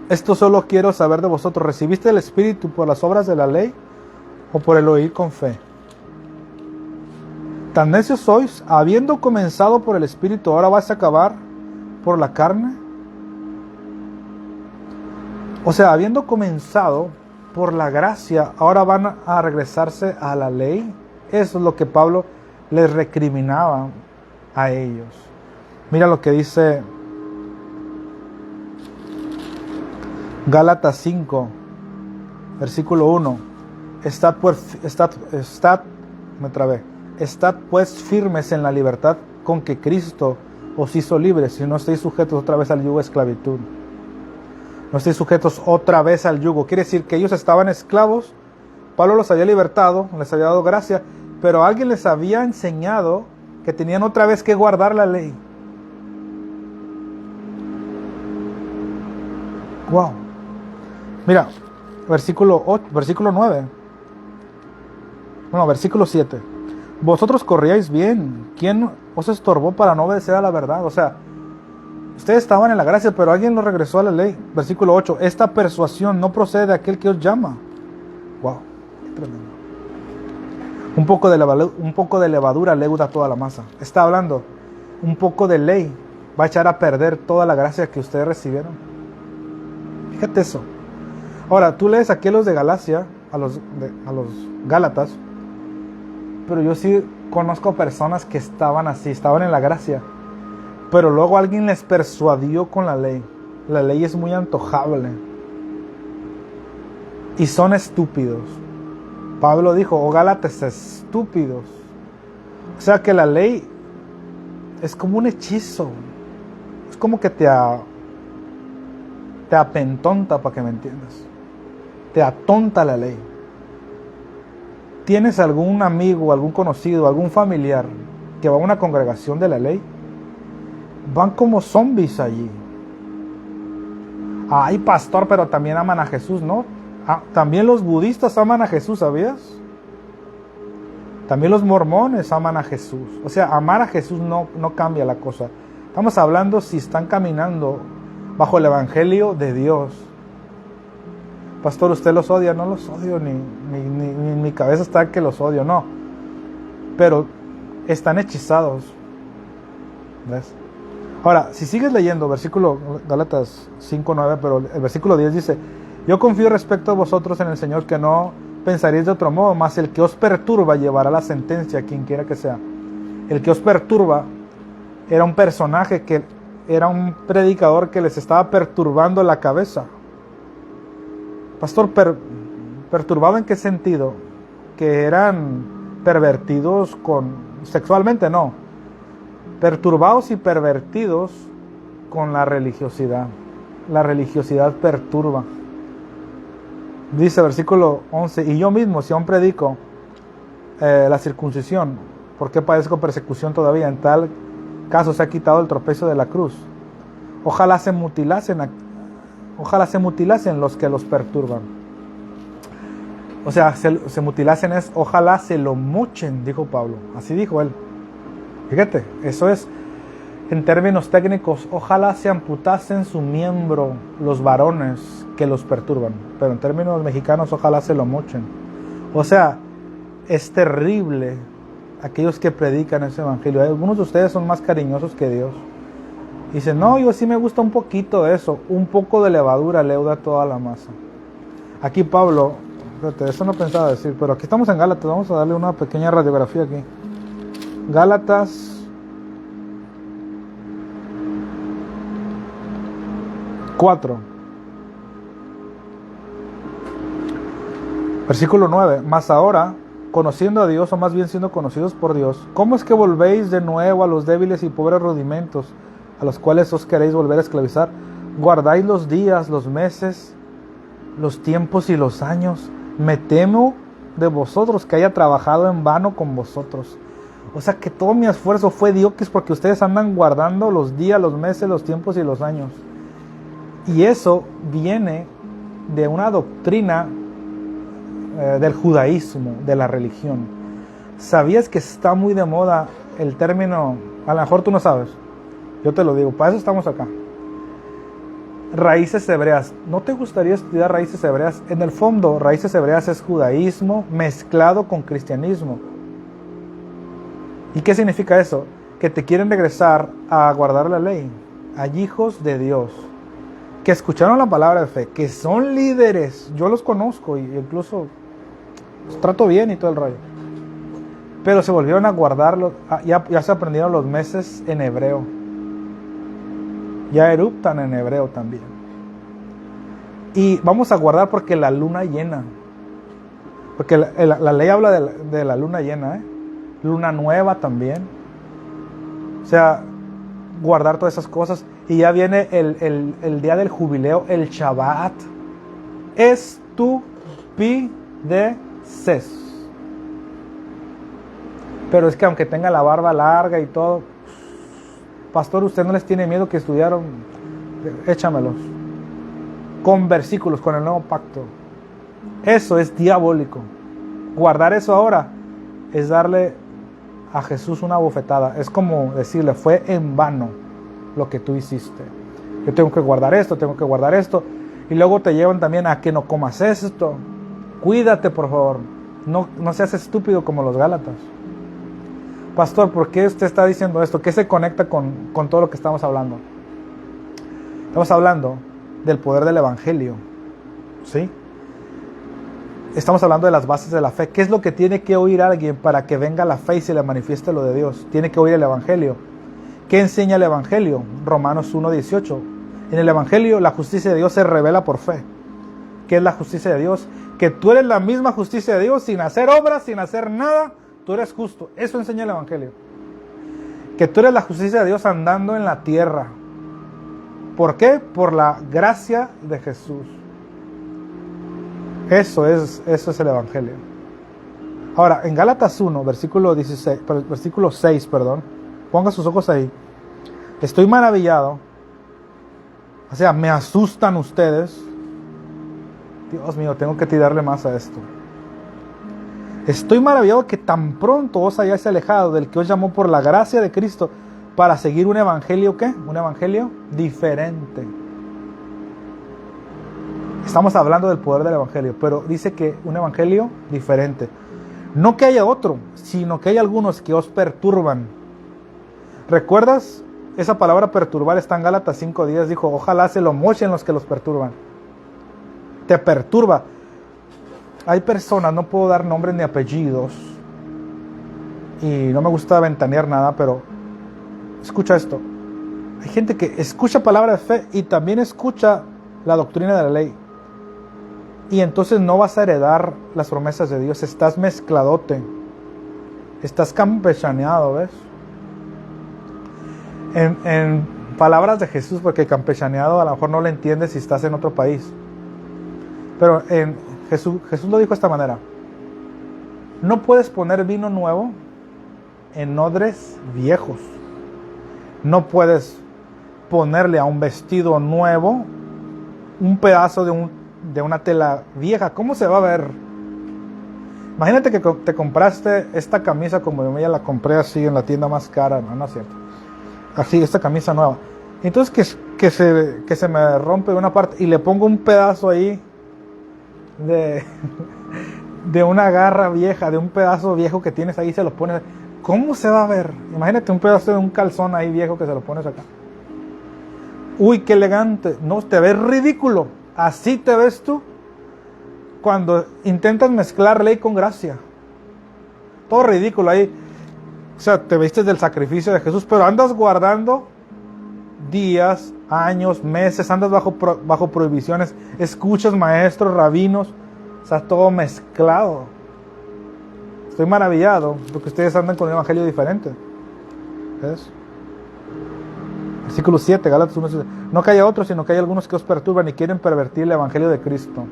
Esto solo quiero saber de vosotros, ¿recibiste el Espíritu por las obras de la ley o por el oír con fe? Tan necios sois, habiendo comenzado por el Espíritu, ¿ahora vais a acabar por la carne? O sea, habiendo comenzado por la gracia, ¿ahora van a regresarse a la ley? Eso es lo que Pablo les recriminaba a ellos. Mira lo que dice Gálatas 5, versículo 1. Estad pues firmes en la libertad con que Cristo os hizo libres, y no estéis sujetos otra vez al yugo de esclavitud. No estéis sujetos otra vez al yugo. Quiere decir que ellos estaban esclavos, Pablo los había libertado, les había dado gracia, pero alguien les había enseñado que tenían otra vez que guardar la ley. Wow. Mira, versículo 9. No, versículo 7. Vosotros corríais bien. ¿Quién os estorbó para no obedecer a la verdad? O sea, ustedes estaban en la gracia, pero alguien los regresó a la ley. Versículo 8. Esta persuasión no procede de aquel que os llama. Wow, qué tremendo. Un poco de levadura leuda toda la masa. Está hablando, un poco de ley va a echar a perder toda la gracia que ustedes recibieron. Fíjate eso. Ahora, tú lees aquí a los de Galacia, a los Gálatas, pero yo sí conozco personas que estaban así, estaban en la gracia, pero luego alguien les persuadió con la ley. La ley es muy antojable y son estúpidos. Pablo dijo, oh Gálatas estúpidos. O sea que la ley es como un hechizo, es como que te apentonta, para que me entiendas. Te atonta la ley. ¿Tienes algún amigo, algún conocido, algún familiar que va a una congregación de la ley? Van como zombies allí. Ay, pastor, pero también aman a Jesús, ¿no? También los budistas aman a Jesús, ¿sabías? También los mormones aman a Jesús. O sea, amar a Jesús no cambia la cosa. Estamos hablando si están caminando bajo el evangelio de Dios. Pastor, ¿usted los odia? No los odio, ni en mi cabeza está que los odio, no. Pero están hechizados. ¿Ves? Ahora, si sigues leyendo, versículo Gálatas 5:9, pero el versículo 10 dice: yo confío respecto a vosotros en el Señor, que no pensaréis de otro modo, mas el que os perturba llevará la sentencia, quien quiera que sea. El que os perturba era un personaje que era un predicador que les estaba perturbando la cabeza. Pastor, ¿perturbado en qué sentido? Que eran pervertidos sexualmente, no. Perturbados y pervertidos con la religiosidad. La religiosidad perturba. Dice versículo 11: y yo mismo, si aún predico la circuncisión, ¿por qué padezco persecución todavía? En tal caso se ha quitado el tropezo de la cruz. Ojalá se mutilasen los que los perturban. O sea, se mutilasen es ojalá se lo mochen, dijo Pablo. Así dijo él. Fíjate, eso es en términos técnicos: ojalá se amputasen su miembro los varones que los perturban. Pero en términos mexicanos, ojalá se lo mochen. O sea, es terrible aquellos que predican ese evangelio. Algunos de ustedes son más cariñosos que Dios. Dicen: no, yo sí me gusta un poquito de eso. Un poco de levadura leuda toda la masa. Aquí Pablo, fíjate, eso no pensaba decir, pero aquí estamos en Gálatas. Vamos a darle una pequeña radiografía aquí. Gálatas 4, versículo 9. Mas ahora, conociendo a Dios, o más bien siendo conocidos por Dios, ¿cómo es que volvéis de nuevo a los débiles y pobres rudimentos, a los cuales os queréis volver a esclavizar? Guardáis los días, los meses, los tiempos y los años. Me temo de vosotros que haya trabajado en vano con vosotros. O sea, que todo mi esfuerzo fue diokis, porque ustedes andan guardando los días, los meses, los tiempos y los años. Y eso viene de una doctrina del judaísmo, de la religión. ¿Sabías que está muy de moda el término? A lo mejor tú no sabes, yo te lo digo, para eso estamos acá. Raíces hebreas. ¿No te gustaría estudiar raíces hebreas? En el fondo, raíces hebreas es judaísmo mezclado con cristianismo. ¿Y qué significa eso? Que te quieren regresar a guardar la ley. Hay hijos de Dios que escucharon la palabra de fe, que son líderes. Yo los conozco y incluso los trato bien y todo el rollo. Pero se volvieron a guardarlo. Ya se aprendieron los meses en hebreo. Ya eruptan en hebreo también. Y vamos a guardar porque la luna llena. Porque la ley habla de la luna llena, luna nueva también. O sea, guardar todas esas cosas. Y ya viene el día del jubileo, el Shabbat. Estupideces. Pero es que aunque tenga la barba larga y todo, pastor, ¿usted no les tiene miedo que estudiaron? Échamelos. Con versículos, con el nuevo pacto. Eso es diabólico. Guardar eso ahora es darle a Jesús una bofetada. Es como decirle: fue en vano lo que tú hiciste. Yo tengo que guardar esto, tengo que guardar esto. Y luego te llevan también a que no comas esto. Cuídate, por favor. No seas estúpido como los Gálatas. Pastor, ¿por qué usted está diciendo esto? ¿Qué se conecta con todo lo que estamos hablando? Estamos hablando del poder del evangelio. ¿Sí? Estamos hablando de las bases de la fe. ¿Qué es lo que tiene que oír alguien para que venga la fe y se le manifieste lo de Dios? Tiene que oír el evangelio. ¿Qué enseña el evangelio? Romanos 1:18. En el evangelio la justicia de Dios se revela por fe. ¿Qué es la justicia de Dios? Que tú eres la misma justicia de Dios, sin hacer obras, sin hacer nada. Tú eres justo. Eso enseña el evangelio. Que tú eres la justicia de Dios andando en la tierra. ¿Por qué? Por la gracia de Jesús. Eso es el evangelio. Ahora, en Gálatas 1, versículo 6, ponga sus ojos ahí. Estoy maravillado. O sea, me asustan ustedes. Dios mío, tengo que tirarle más a esto. Estoy maravillado que tan pronto os hayáis alejado del que os llamó por la gracia de Cristo para seguir un evangelio, ¿qué? Un evangelio diferente. Estamos hablando del poder del evangelio, pero dice que un evangelio diferente. No que haya otro, sino que hay algunos que os perturban. ¿Recuerdas? Esa palabra perturbar está en Gálatas 5:10. Dijo, ojalá se lo mochen los que los perturban. Te perturba. Hay personas, no puedo dar nombres ni apellidos, y no me gusta ventanear nada, pero escucha esto. Hay gente que escucha palabra de fe y también escucha la doctrina de la ley. Y entonces no vas a heredar las promesas de Dios. Estás mezcladote. Estás campechaneado, ¿ves? En palabras de Jesús, porque campechaneado a lo mejor no lo entiendes si estás en otro país. Pero Jesús lo dijo de esta manera. No puedes poner vino nuevo en odres viejos. No puedes ponerle a un vestido nuevo un pedazo de una tela vieja. ¿Cómo se va a ver? Imagínate que te compraste esta camisa como yo ya la compré así en la tienda más cara. No es cierto. Así, esta camisa nueva. Entonces que se me rompe una parte y le pongo un pedazo ahí de una garra vieja, de un pedazo viejo que tienes ahí, se lo pones. ¿Cómo se va a ver? Imagínate un pedazo de un calzón ahí viejo que se lo pones acá. Uy, qué elegante. No, te ves ridículo. Así te ves tú cuando intentas mezclar ley con gracia. Todo ridículo ahí. O sea, te vistes del sacrificio de Jesús, pero andas guardando días, años, meses, andas bajo prohibiciones, escuchas maestros, rabinos, o sea, todo mezclado. Estoy maravillado porque ustedes andan con un evangelio diferente. ¿Ves? Versículo 7, Gálatas 1:7. No que haya otros, sino que hay algunos que os perturban y quieren pervertir el evangelio de Cristo.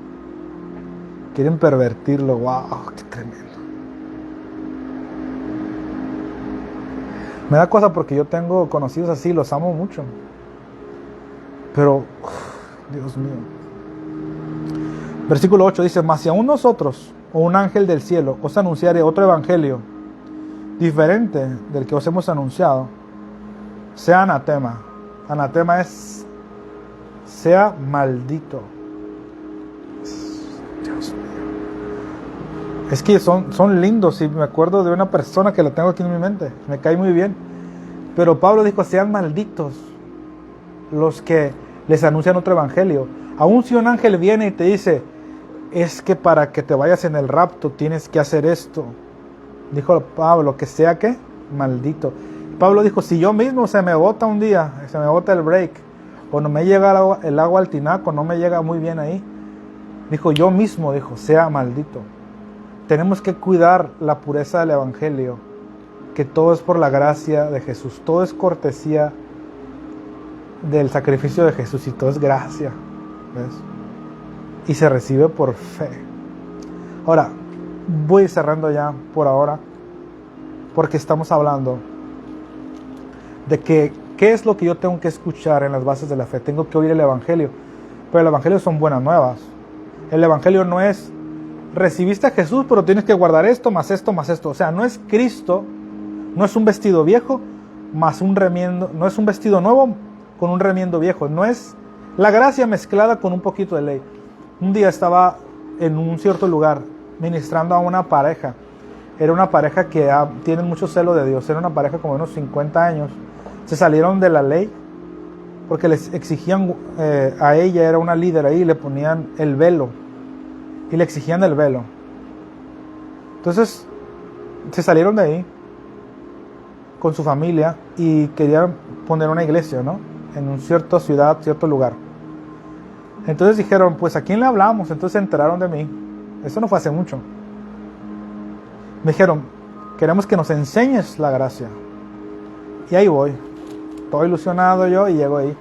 Quieren pervertirlo. ¡Wow! ¡Qué tremendo! Me da cosa porque yo tengo conocidos así, los amo mucho. Pero, Dios mío. Versículo 8 dice, mas si aún nosotros, o un ángel del cielo, os anunciare otro evangelio, diferente del que os hemos anunciado, sea anatema. Anatema es, sea maldito. Dios mío. Es que son lindos, y me acuerdo de una persona que la tengo aquí en mi mente, me cae muy bien. Pero Pablo dijo, sean malditos los que les anuncian otro evangelio. Aún si un ángel viene y te dice, es que para que te vayas en el rapto tienes que hacer esto. Dijo Pablo, que sea que maldito. Pablo dijo, si yo mismo se me bota un día, se me bota el break, o no me llega el agua al tinaco, no me llega muy bien ahí. Dijo, yo mismo, dijo, sea maldito. Tenemos que cuidar la pureza del evangelio, que todo es por la gracia de Jesús, todo es cortesía del sacrificio de Jesús y todo es gracia, ¿ves? Y se recibe por fe. Ahora, voy cerrando ya por ahora, porque estamos hablando de que qué es lo que yo tengo que escuchar en las bases de la fe. Tengo que oír el evangelio, pero el evangelio son buenas nuevas. El evangelio no es recibiste a Jesús, pero tienes que guardar esto, más esto, más esto. O sea, no es Cristo, no es un vestido viejo, más un remiendo, no es un vestido nuevo con un remiendo viejo, no es la gracia mezclada con un poquito de ley. Un día estaba en un cierto lugar ministrando a una pareja. Era una pareja que tiene mucho celo de Dios, era una pareja como de unos 50 años. Se salieron de la ley porque les exigían, a ella era una líder ahí, le ponían el velo. Y le exigían el velo. Entonces se salieron de ahí con su familia y querían poner una iglesia, ¿no? En una cierta ciudad, cierto lugar. Entonces dijeron, pues ¿a quién le hablamos? Entonces se enteraron de mí. Eso no fue hace mucho. Me dijeron, queremos que nos enseñes la gracia. Y ahí voy. Todo ilusionado yo y llego ahí.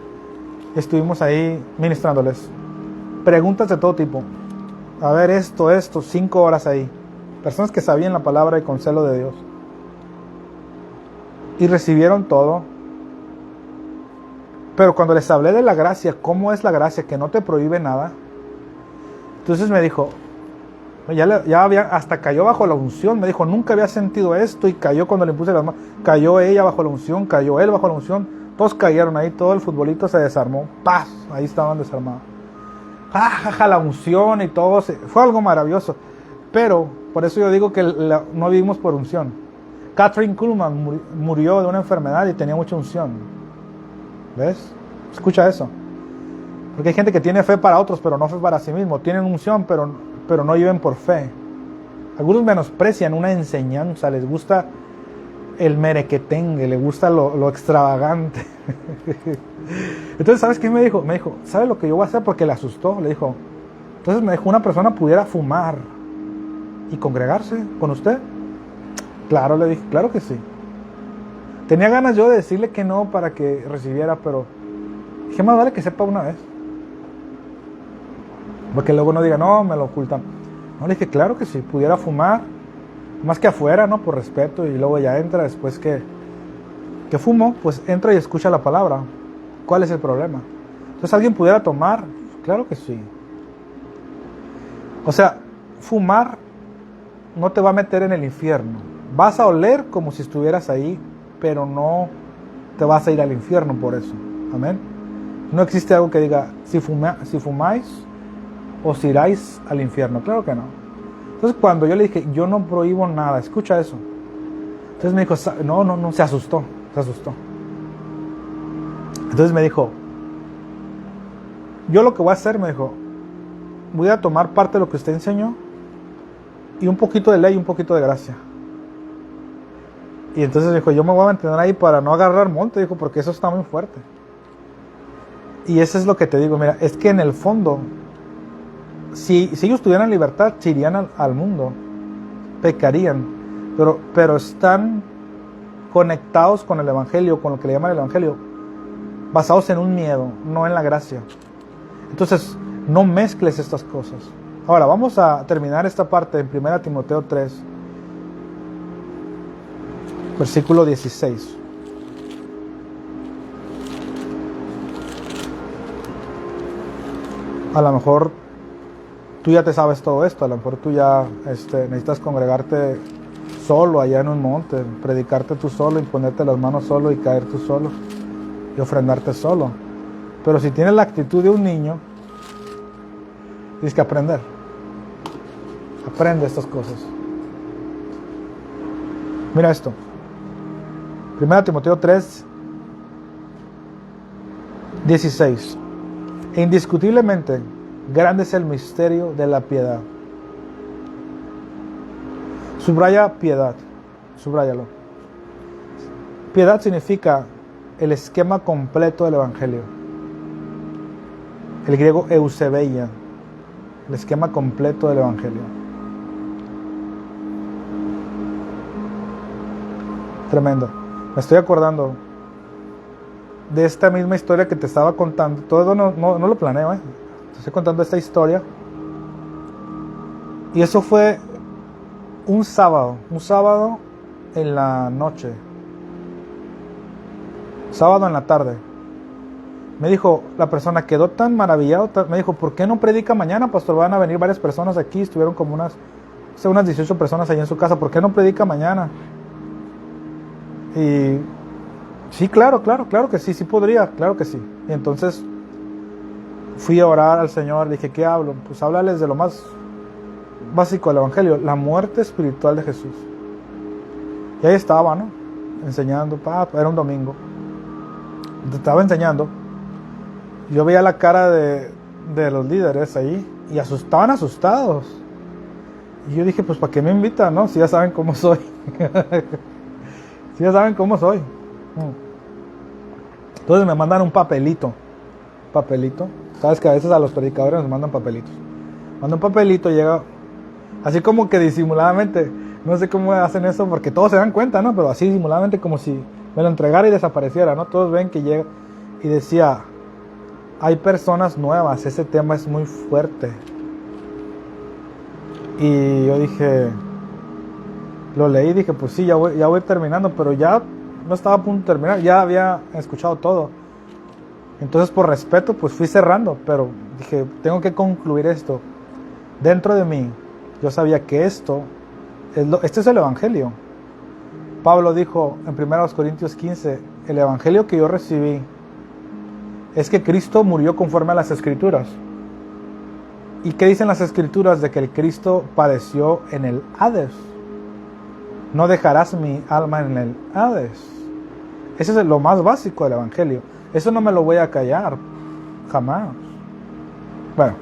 Estuvimos ahí ministrándoles. Preguntas de todo tipo. A ver, esto, 5 horas ahí. Personas que sabían la palabra y con celo de Dios. Y recibieron todo. Pero cuando les hablé de la gracia, ¿cómo es la gracia? Que no te prohíbe nada. Entonces me dijo, Hasta cayó bajo la unción. Me dijo, nunca había sentido esto. Y cayó cuando le impuse las manos. Cayó ella bajo la unción, cayó él bajo la unción. Todos cayeron ahí, todo el futbolito se desarmó. ¡Paz! Ahí estaban desarmados. ¡Jajaja! La unción y todo. Fue algo maravilloso. Pero, por eso yo digo que no vivimos por unción. Kathryn Kuhlman murió de una enfermedad y tenía mucha unción. ¿Ves? Escucha eso. Porque hay gente que tiene fe para otros, pero no fe para sí mismo. Tienen unción, pero no viven por fe. Algunos menosprecian una enseñanza, les gusta el merequetengue, les gusta lo extravagante. Entonces, ¿sabes qué me dijo? Me dijo, ¿sabe lo que yo voy a hacer? Porque le asustó, le dijo. Entonces me dijo, una persona pudiera fumar y congregarse con usted. Claro, le dije, claro que sí. Tenía ganas yo de decirle que no para que recibiera, pero dije, más vale que sepa una vez. Porque luego no diga, no, me lo ocultan. No, le dije, claro que sí, pudiera fumar, más que afuera, ¿no? Por respeto, y luego ya entra, después que fumo, pues entra y escucha la palabra. ¿Cuál es el problema? Entonces, ¿alguien pudiera tomar? Claro que sí. O sea, fumar no te va a meter en el infierno. Vas a oler como si estuvieras ahí, pero no te vas a ir al infierno por eso. Amén. No existe algo que diga, si fumáis, os iráis al infierno. Claro que no. Entonces cuando yo le dije, yo no prohíbo nada, escucha eso. Entonces me dijo, no, se asustó. Entonces me dijo, yo lo que voy a hacer, me dijo, voy a tomar parte de lo que usted enseñó y un poquito de ley y un poquito de gracia. Y entonces dijo, yo me voy a mantener ahí para no agarrar monte, dijo, porque eso está muy fuerte. Y eso es lo que te digo, mira, es que en el fondo, si ellos tuvieran libertad, se irían al mundo, pecarían, pero están conectados con el Evangelio, con lo que le llaman el Evangelio, basados en un miedo, no en la gracia. Entonces, no mezcles estas cosas. Ahora, vamos a terminar esta parte en 1 Timoteo 3, versículo 16. A lo mejor tú ya te sabes todo esto, a lo mejor tú ya necesitas congregarte solo allá en un monte, predicarte tú solo y ponerte las manos solo y caer tú solo y ofrendarte solo. Pero si tienes la actitud de un niño, tienes que aprender. Aprende estas cosas. Mira esto. 1 Timoteo 3, 16. E indiscutiblemente, grande es el misterio de la piedad. Subraya piedad. Subráyalo. Piedad significa el esquema completo del Evangelio. El griego eusebeia. El esquema completo del Evangelio. Tremendo. Me estoy acordando de esta misma historia que te estaba contando. Todo no lo planeo, Te estoy contando esta historia. Y eso fue un sábado en la noche. Sábado en la tarde. Me dijo, la persona quedó tan maravillado, me dijo, ¿por qué no predica mañana, pastor? Van a venir varias personas aquí, estuvieron como unas 18 personas allí en su casa, ¿por qué no predica mañana? Y sí, claro que sí podría, claro que sí. Y entonces fui a orar al Señor, dije, ¿qué hablo? Pues háblales de lo más básico del Evangelio, la muerte espiritual de Jesús. Y ahí estaba, ¿no? Enseñando, era un domingo. Estaba enseñando. Yo veía la cara de los líderes ahí y estaban asustados. Y yo dije, pues ¿para qué me invitan, no? Si ya saben cómo soy. Si ya saben cómo soy. Entonces me mandan un papelito. Sabes que a veces a los predicadores nos mandan papelitos. Manda un papelito, llega así como que disimuladamente. No sé cómo hacen eso porque todos se dan cuenta, ¿no? Pero así disimuladamente como si me lo entregara y desapareciera, ¿no? Todos ven que llega y decía, hay personas nuevas, ese tema es muy fuerte. Y yo dije, lo leí y dije, pues sí, ya voy terminando, pero ya no estaba a punto de terminar, ya había escuchado todo. Entonces por respeto pues fui cerrando, pero dije, tengo que concluir esto. Dentro de mí Yo sabía que este es el Evangelio. Pablo dijo en 1 Corintios 15, el Evangelio que yo recibí es que Cristo murió conforme a las Escrituras. ¿Y qué dicen las Escrituras? De que el Cristo padeció en el Hades. No dejarás mi alma en el Hades. Ese es lo más básico del Evangelio. Eso no me lo voy a callar, jamás. Bueno,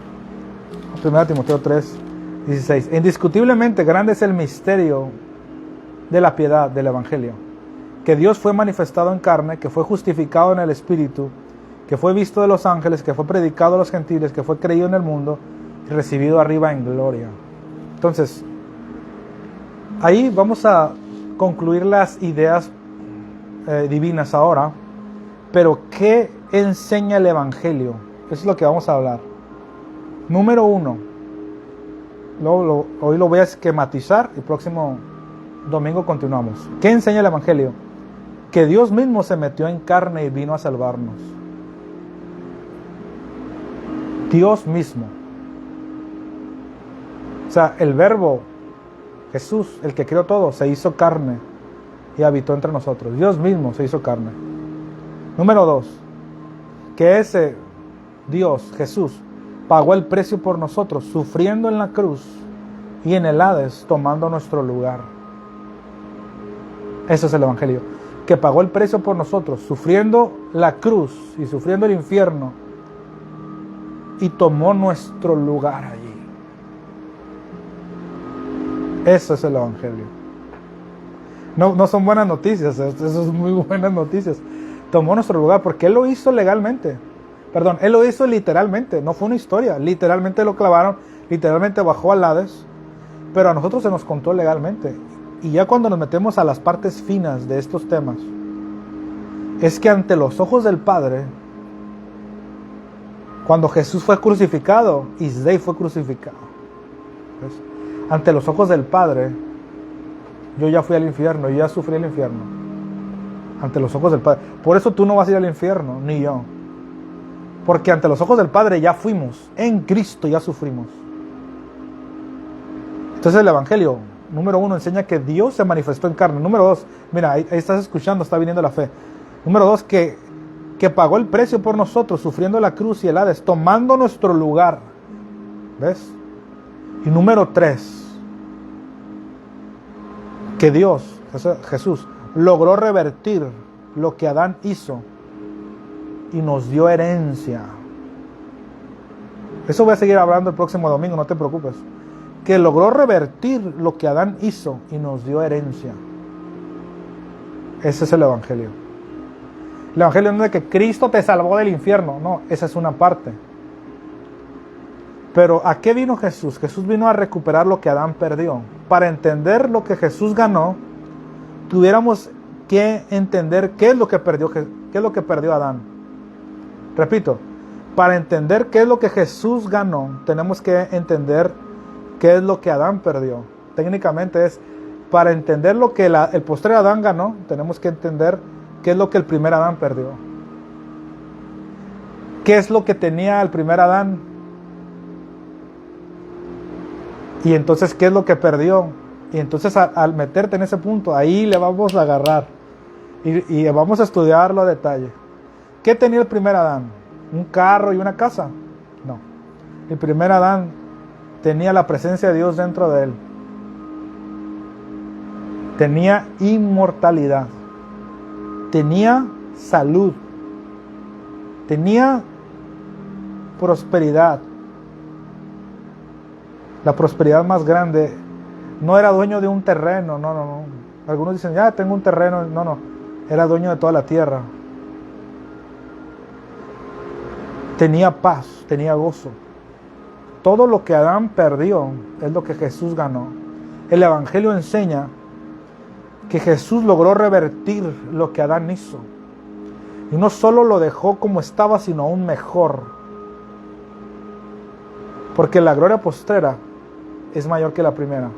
1 Timoteo 3, 16. Indiscutiblemente grande es el misterio de la piedad del Evangelio. Que Dios fue manifestado en carne, que fue justificado en el Espíritu, que fue visto de los ángeles, que fue predicado a los gentiles, que fue creído en el mundo y recibido arriba en gloria. Entonces, ahí vamos a concluir las ideas divinas ahora. Pero ¿qué enseña el Evangelio? Eso es lo que vamos a hablar. Número 1. Hoy lo voy a esquematizar y el próximo domingo continuamos. ¿Qué enseña el Evangelio? Que Dios mismo se metió en carne y vino a salvarnos. Dios mismo. O sea, el Verbo, Jesús, el que creó todo, se hizo carne y habitó entre nosotros. Dios mismo se hizo carne. Número 2. Que ese Dios, Jesús, pagó el precio por nosotros, sufriendo en la cruz y en el Hades, tomando nuestro lugar. Eso es el Evangelio. Que pagó el precio por nosotros, sufriendo la cruz y sufriendo el infierno, y tomó nuestro lugar allí. Eso es el Evangelio. No son buenas noticias, eso es muy buenas noticias. Tomó nuestro lugar porque Él lo hizo legalmente. Perdón, Él lo hizo literalmente, no fue una historia. Literalmente lo clavaron, literalmente bajó al Hades, pero a nosotros se nos contó legalmente. Y ya cuando nos metemos a las partes finas de estos temas, es que ante los ojos del Padre, cuando Jesús fue crucificado, Isdei fue crucificado. ¿Ves? Ante los ojos del Padre, yo ya fui al infierno, yo ya sufrí el infierno. Ante los ojos del Padre. Por eso tú no vas a ir al infierno, ni yo. Porque ante los ojos del Padre ya fuimos. En Cristo ya sufrimos. Entonces el Evangelio, número 1, enseña que Dios se manifestó en carne. Número 2, mira, ahí estás escuchando, está viniendo la fe. Número 2, que pagó el precio por nosotros, sufriendo la cruz y el Hades, tomando nuestro lugar. ¿Ves? Y número 3, que Dios, Jesús, logró revertir lo que Adán hizo y nos dio herencia. Eso voy a seguir hablando el próximo domingo, no te preocupes. Que logró revertir lo que Adán hizo y nos dio herencia. Ese es el Evangelio. El Evangelio no es de que Cristo te salvó del infierno, no, esa es una parte. Pero ¿a qué vino Jesús? Jesús vino a recuperar lo que Adán perdió. Para entender lo que Jesús ganó, tuviéramos que entender qué es lo que perdió Adán. Repito, para entender qué es lo que Jesús ganó, tenemos que entender qué es lo que Adán perdió. Técnicamente es, para entender lo que el postrer Adán ganó, tenemos que entender qué es lo que el primer Adán perdió. ¿Qué es lo que tenía el primer Adán? Y entonces, ¿qué es lo que perdió? Y entonces al meterte en ese punto, ahí le vamos a agarrar y vamos a estudiarlo a detalle. ¿Qué tenía el primer Adán? ¿Un carro y una casa? No. El primer Adán tenía la presencia de Dios dentro de él. Tenía inmortalidad. Tenía salud. Tenía prosperidad. La prosperidad más grande. No era dueño de un terreno, no. Algunos dicen, ya tengo un terreno. No. Era dueño de toda la tierra. Tenía paz, tenía gozo. Todo lo que Adán perdió es lo que Jesús ganó. El Evangelio enseña que Jesús logró revertir lo que Adán hizo. Y no solo lo dejó como estaba, sino aún mejor. Porque la gloria postrera es mayor que la primera.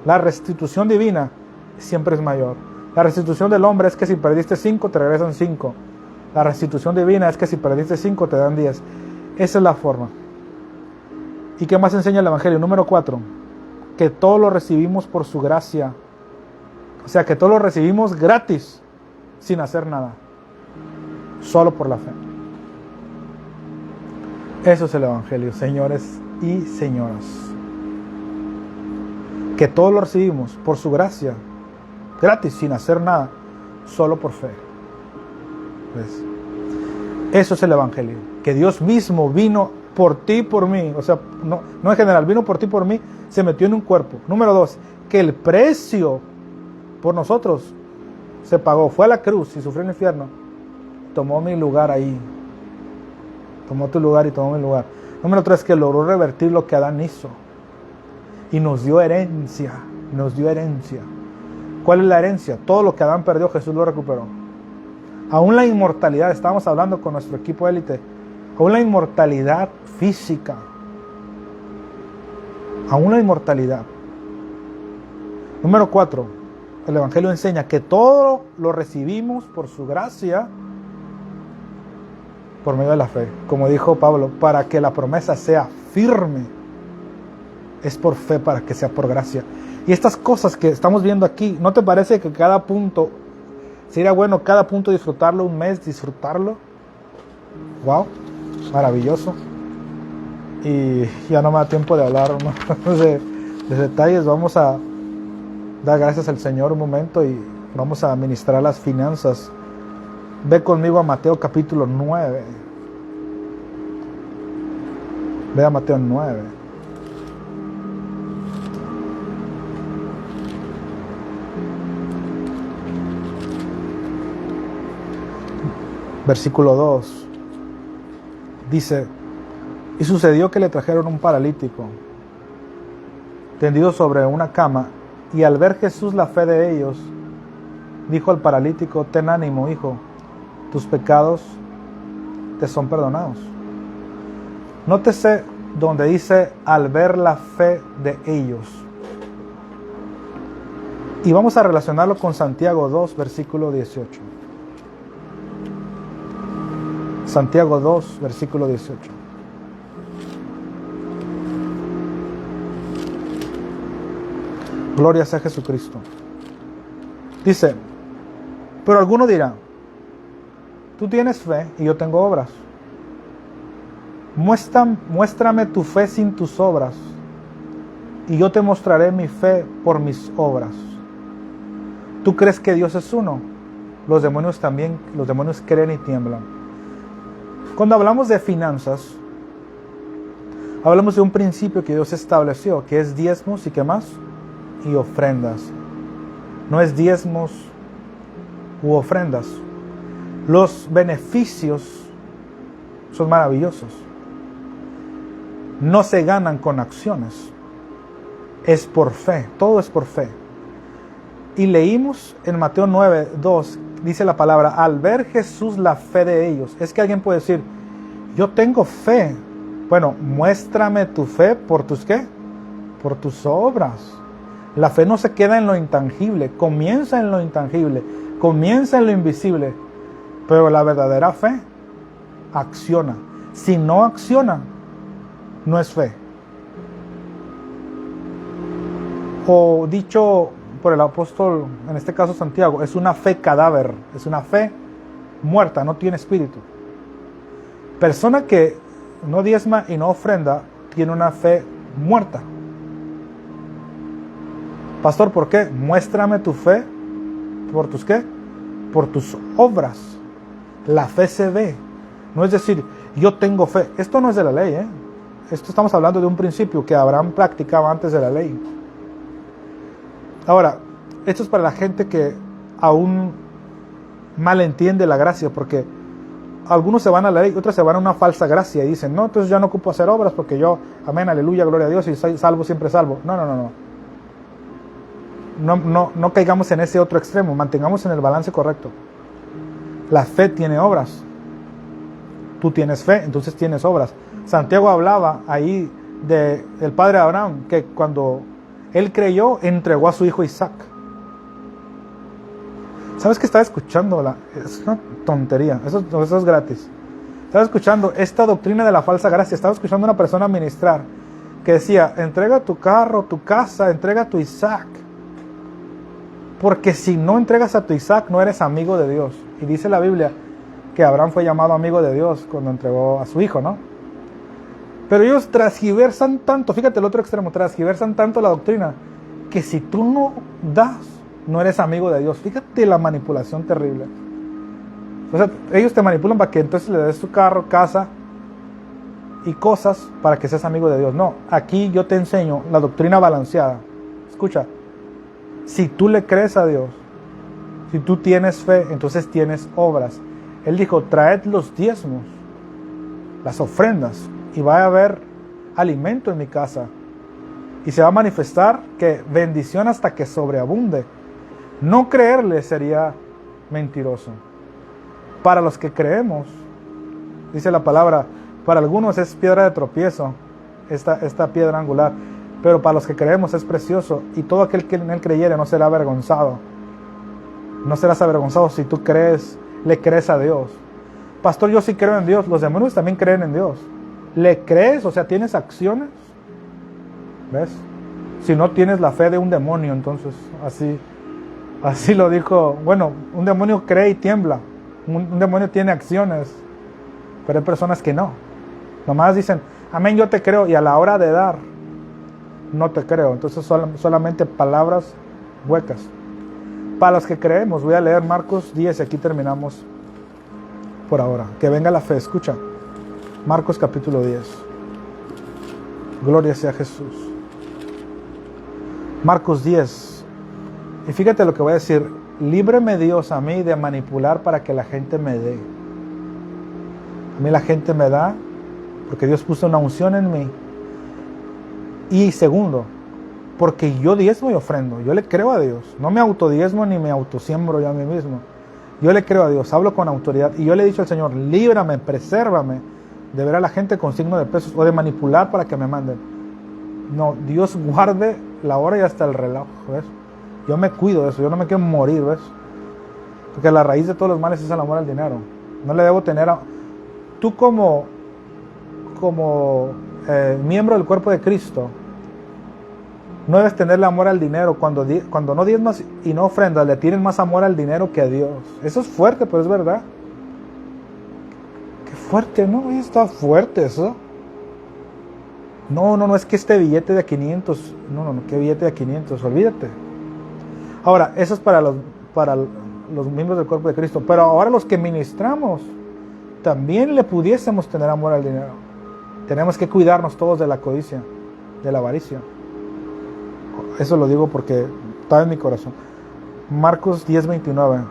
La restitución divina siempre es mayor. La restitución del hombre es que si perdiste 5, te regresan 5. La restitución divina es que si perdiste 5, te dan 10. Esa es la forma. ¿Y qué más enseña el Evangelio? Número 4. que todo lo recibimos por su gracia. O sea, que todo lo recibimos gratis, sin hacer nada. Solo por la fe. Eso es el Evangelio, señores y señoras. Que todo lo recibimos por su gracia, gratis, sin hacer nada, solo por fe. ¿Ves? Eso es el Evangelio. Que Dios mismo vino por ti y por mí. O sea, no en general, vino por ti y por mí, se metió en un cuerpo. Número 2, que el precio por nosotros se pagó. Fue a la cruz y sufrió en el infierno. Tomó mi lugar ahí. Tomó tu lugar y tomó mi lugar. Número 3, que logró revertir lo que Adán hizo. Y nos dio herencia. Nos dio herencia. ¿Cuál es la herencia? Todo lo que Adán perdió, Jesús lo recuperó. Aún la inmortalidad, estábamos hablando con nuestro equipo élite, aún la inmortalidad física, aún la inmortalidad. Número 4, el Evangelio enseña que todo lo recibimos por su gracia, por medio de la fe. Como dijo Pablo, para que la promesa sea firme, es por fe, para que sea por gracia. Y estas cosas que estamos viendo aquí, ¿no te parece que cada punto, sería bueno cada punto disfrutarlo, un mes disfrutarlo? Wow, maravilloso. Y ya no me da tiempo de hablar ¿no? de detalles. Vamos a dar gracias al Señor un momento y vamos a ministrar las finanzas. Ve conmigo a Mateo capítulo 9. Ve a Mateo 9. Versículo 2. Dice: y sucedió que le trajeron un paralítico, tendido sobre una cama, y al ver Jesús la fe de ellos, dijo al paralítico: ten ánimo, hijo, tus pecados te son perdonados. Nótese donde dice al ver la fe de ellos. Y vamos a relacionarlo con Santiago 2, versículo 18. Santiago 2, versículo 18. Gloria sea Jesucristo. Dice: pero alguno dirá, tú tienes fe y yo tengo obras. Muéstrame tu fe sin tus obras, y yo te mostraré mi fe por mis obras. ¿Tú crees que Dios es uno? Los demonios también, los demonios creen y tiemblan. Cuando hablamos de finanzas, hablamos de un principio que Dios estableció, que es diezmos y ¿qué más? Y ofrendas. No es diezmos u ofrendas. Los beneficios son maravillosos. No se ganan con acciones. Es por fe. Todo es por fe. Y leímos en Mateo 9, 2, dice la palabra, al ver Jesús la fe de ellos. Es que alguien puede decir, yo tengo fe. Bueno, muéstrame tu fe por tus ¿qué? Por tus obras. La fe no se queda en lo intangible, comienza en lo intangible, comienza en lo invisible. Pero la verdadera fe acciona. Si no acciona, no es fe. O dicho por el apóstol, en este caso Santiago, es una fe cadáver, es una fe muerta, no tiene espíritu. Persona que no diezma y no ofrenda, tiene una fe muerta. Pastor, ¿por qué? Muéstrame tu fe por tus ¿qué? Por tus obras. La fe se ve. No es decir, yo tengo fe. Esto no es de la ley, ¿eh? Esto estamos hablando de un principio que Abraham practicaba antes de la ley. Ahora, esto es para la gente que aún malentiende la gracia, porque algunos se van a la ley, otros se van a una falsa gracia y dicen, no, entonces yo no ocupo hacer obras porque yo, amén, aleluya, gloria a Dios, y soy salvo, siempre salvo. No caigamos en ese otro extremo, mantengamos en el balance correcto. La fe tiene obras. Tú tienes fe, entonces tienes obras. Santiago hablaba ahí del padre Abraham, que cuando él creyó, entregó a su hijo Isaac. ¿Sabes que estaba escuchando? Es una tontería, eso es gratis. Estaba escuchando esta doctrina de la falsa gracia, estaba escuchando a una persona ministrar que decía, entrega tu carro, tu casa, entrega tu Isaac. Porque si no entregas a tu Isaac, no eres amigo de Dios. Y dice la Biblia que Abraham fue llamado amigo de Dios cuando entregó a su hijo, ¿no? Pero ellos transgiversan tanto, fíjate el otro extremo, transgiversan tanto la doctrina, que si tú no das, no eres amigo de Dios. Fíjate la manipulación terrible. O sea, ellos te manipulan para que entonces le des tu carro, casa y cosas para que seas amigo de Dios. No, aquí yo te enseño la doctrina balanceada. Escucha, si tú le crees a Dios, si tú tienes fe, entonces tienes obras. Él dijo, traed los diezmos, las ofrendas, y va a haber alimento en mi casa. Y se va a manifestar que bendición hasta que sobreabunde. No creerle sería mentiroso. Para los que creemos, dice la palabra, para algunos es piedra de tropiezo, esta piedra angular, pero para los que creemos es precioso, y todo aquel que en él creyere no será avergonzado. No serás avergonzado si tú crees, le crees a Dios. Pastor, yo sí creo en Dios. Los demonios también creen en Dios. ¿Le crees? O sea, ¿tienes acciones? ¿Ves? Si no tienes la fe de un demonio, entonces así lo dijo. Bueno, un demonio cree y tiembla. Un demonio tiene acciones, pero hay personas que no. Nomás dicen, amén, yo te creo, y a la hora de dar, no te creo. Entonces solamente palabras huecas. Para los que creemos, voy a leer Marcos 10 y aquí terminamos por ahora. Que venga la fe, escucha. Marcos capítulo 10. Gloria sea Jesús. Marcos 10. Y fíjate lo que voy a decir. Líbreme Dios a mí de manipular para que la gente me dé. A mí la gente me da porque Dios puso una unción en mí. Y segundo, porque yo diezmo y ofrendo. Yo le creo a Dios. No me autodiezmo ni me autosiembro yo a mí mismo. Yo le creo a Dios, hablo con autoridad. Y yo le he dicho al Señor, líbrame, presérvame de ver a la gente con signo de pesos o de manipular para que me manden. No, Dios guarde la hora y hasta el reloj, ¿ves? Yo me cuido de eso, yo no me quiero morir, ¿ves? Porque la raíz de todos los males es el amor al dinero. No le debo tener Tú como miembro del cuerpo de Cristo, no debes tenerle amor al dinero. Cuando no diezmas y no ofrendas, le tienen más amor al dinero que a Dios. Eso es fuerte, pero es verdad. Qué fuerte, ¿no? Está fuerte eso. No, es que este billete de 500. No, ¿qué billete de 500? Olvídate. Ahora, eso es para los miembros del cuerpo de Cristo. Pero ahora los que ministramos, también le pudiésemos tener amor al dinero. Tenemos que cuidarnos todos de la codicia, de la avaricia. Eso lo digo porque está en mi corazón. Marcos 10:29.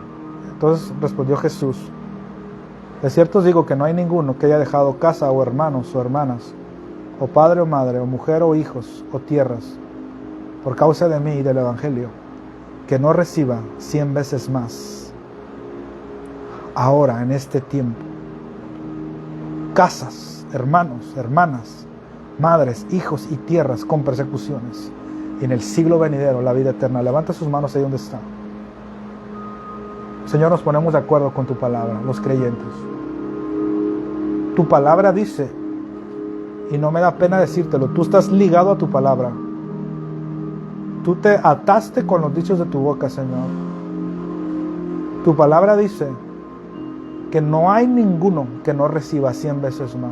Entonces respondió Jesús: de cierto os digo que no hay ninguno que haya dejado casa o hermanos o hermanas, o padre o madre, o mujer o hijos o tierras, por causa de mí y del Evangelio, que no reciba 100 veces más. Ahora, en este tiempo, casas, hermanos, hermanas, madres, hijos y tierras con persecuciones, y en el siglo venidero la vida eterna. Levanta sus manos ahí donde está. Señor, nos ponemos de acuerdo con tu palabra, los creyentes. Tu palabra dice, y no me da pena decírtelo, tú estás ligado a tu palabra. Tú te ataste con los dichos de tu boca, Señor. Tu palabra dice que no hay ninguno que no reciba 100 veces más.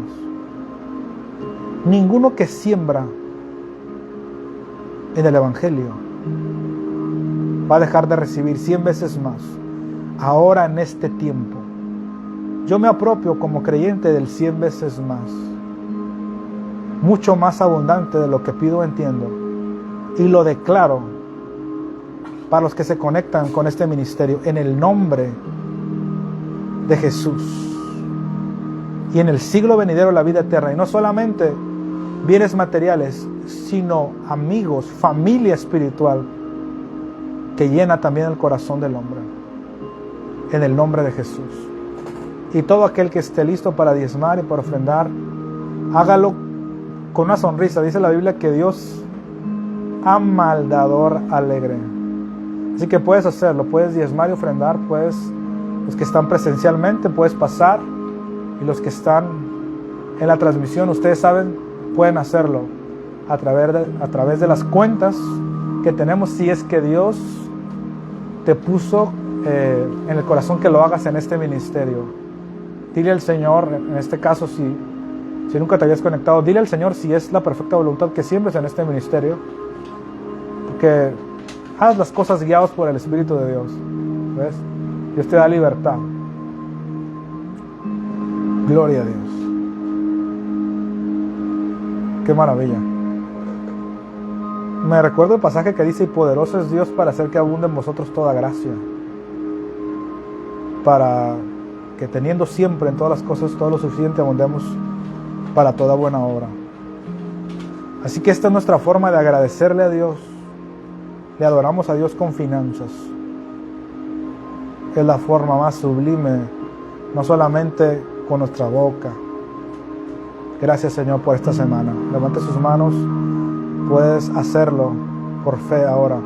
Ninguno que siembra en el Evangelio va a dejar de recibir 100 veces más. Ahora, en este tiempo, yo me apropio como creyente del 100 veces más, mucho más abundante de lo que pido o entiendo, y lo declaro para los que se conectan con este ministerio en el nombre de Jesús. Y en el siglo venidero la vida eterna, y no solamente bienes materiales, sino amigos, familia espiritual que llena también el corazón del hombre, en el nombre de Jesús. Y todo aquel que esté listo para diezmar y para ofrendar, hágalo con una sonrisa. Dice la Biblia que Dios ama al dador alegre. Así que puedes hacerlo, puedes diezmar y ofrendar, puedes, los que están presencialmente, puedes pasar, y los que están en la transmisión, ustedes saben, pueden hacerlo a través de las cuentas que tenemos, si es que Dios te puso en el corazón que lo hagas en este ministerio. Dile al Señor, en este caso, si nunca te habías conectado, dile al Señor si es la perfecta voluntad que siembres en este ministerio, porque haz las cosas guiados por el Espíritu de Dios. ¿Ves? Dios te da libertad. Gloria a Dios. Qué maravilla. Me recuerdo el pasaje que dice: y poderoso es Dios para hacer que abunde en vosotros toda gracia, para que teniendo siempre en todas las cosas todo lo suficiente, abundemos para toda buena obra. Así que esta es nuestra forma de agradecerle a Dios. Le adoramos a Dios con finanzas. Es la forma más sublime, no solamente con nuestra boca. Gracias, Señor, por esta semana. Levante sus manos. Puedes hacerlo por fe ahora,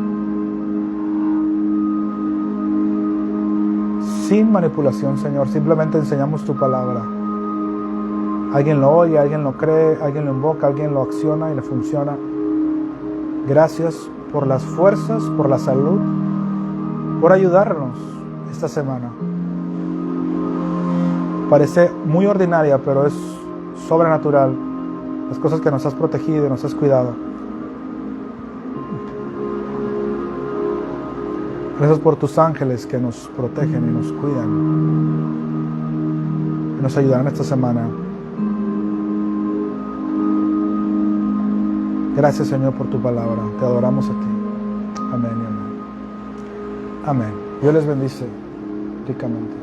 sin manipulación, Señor. Simplemente enseñamos tu palabra. Alguien lo oye, alguien lo cree, alguien lo invoca, alguien lo acciona y le funciona. Gracias por las fuerzas, por la salud, por ayudarnos esta semana. Parece muy ordinaria, pero es sobrenatural. Las cosas que nos has protegido y nos has cuidado. Gracias por tus ángeles que nos protegen y nos cuidan. Y nos ayudarán esta semana. Gracias, Señor, por tu palabra. Te adoramos a ti. Amén y amén. Amén. Dios les bendice ricamente.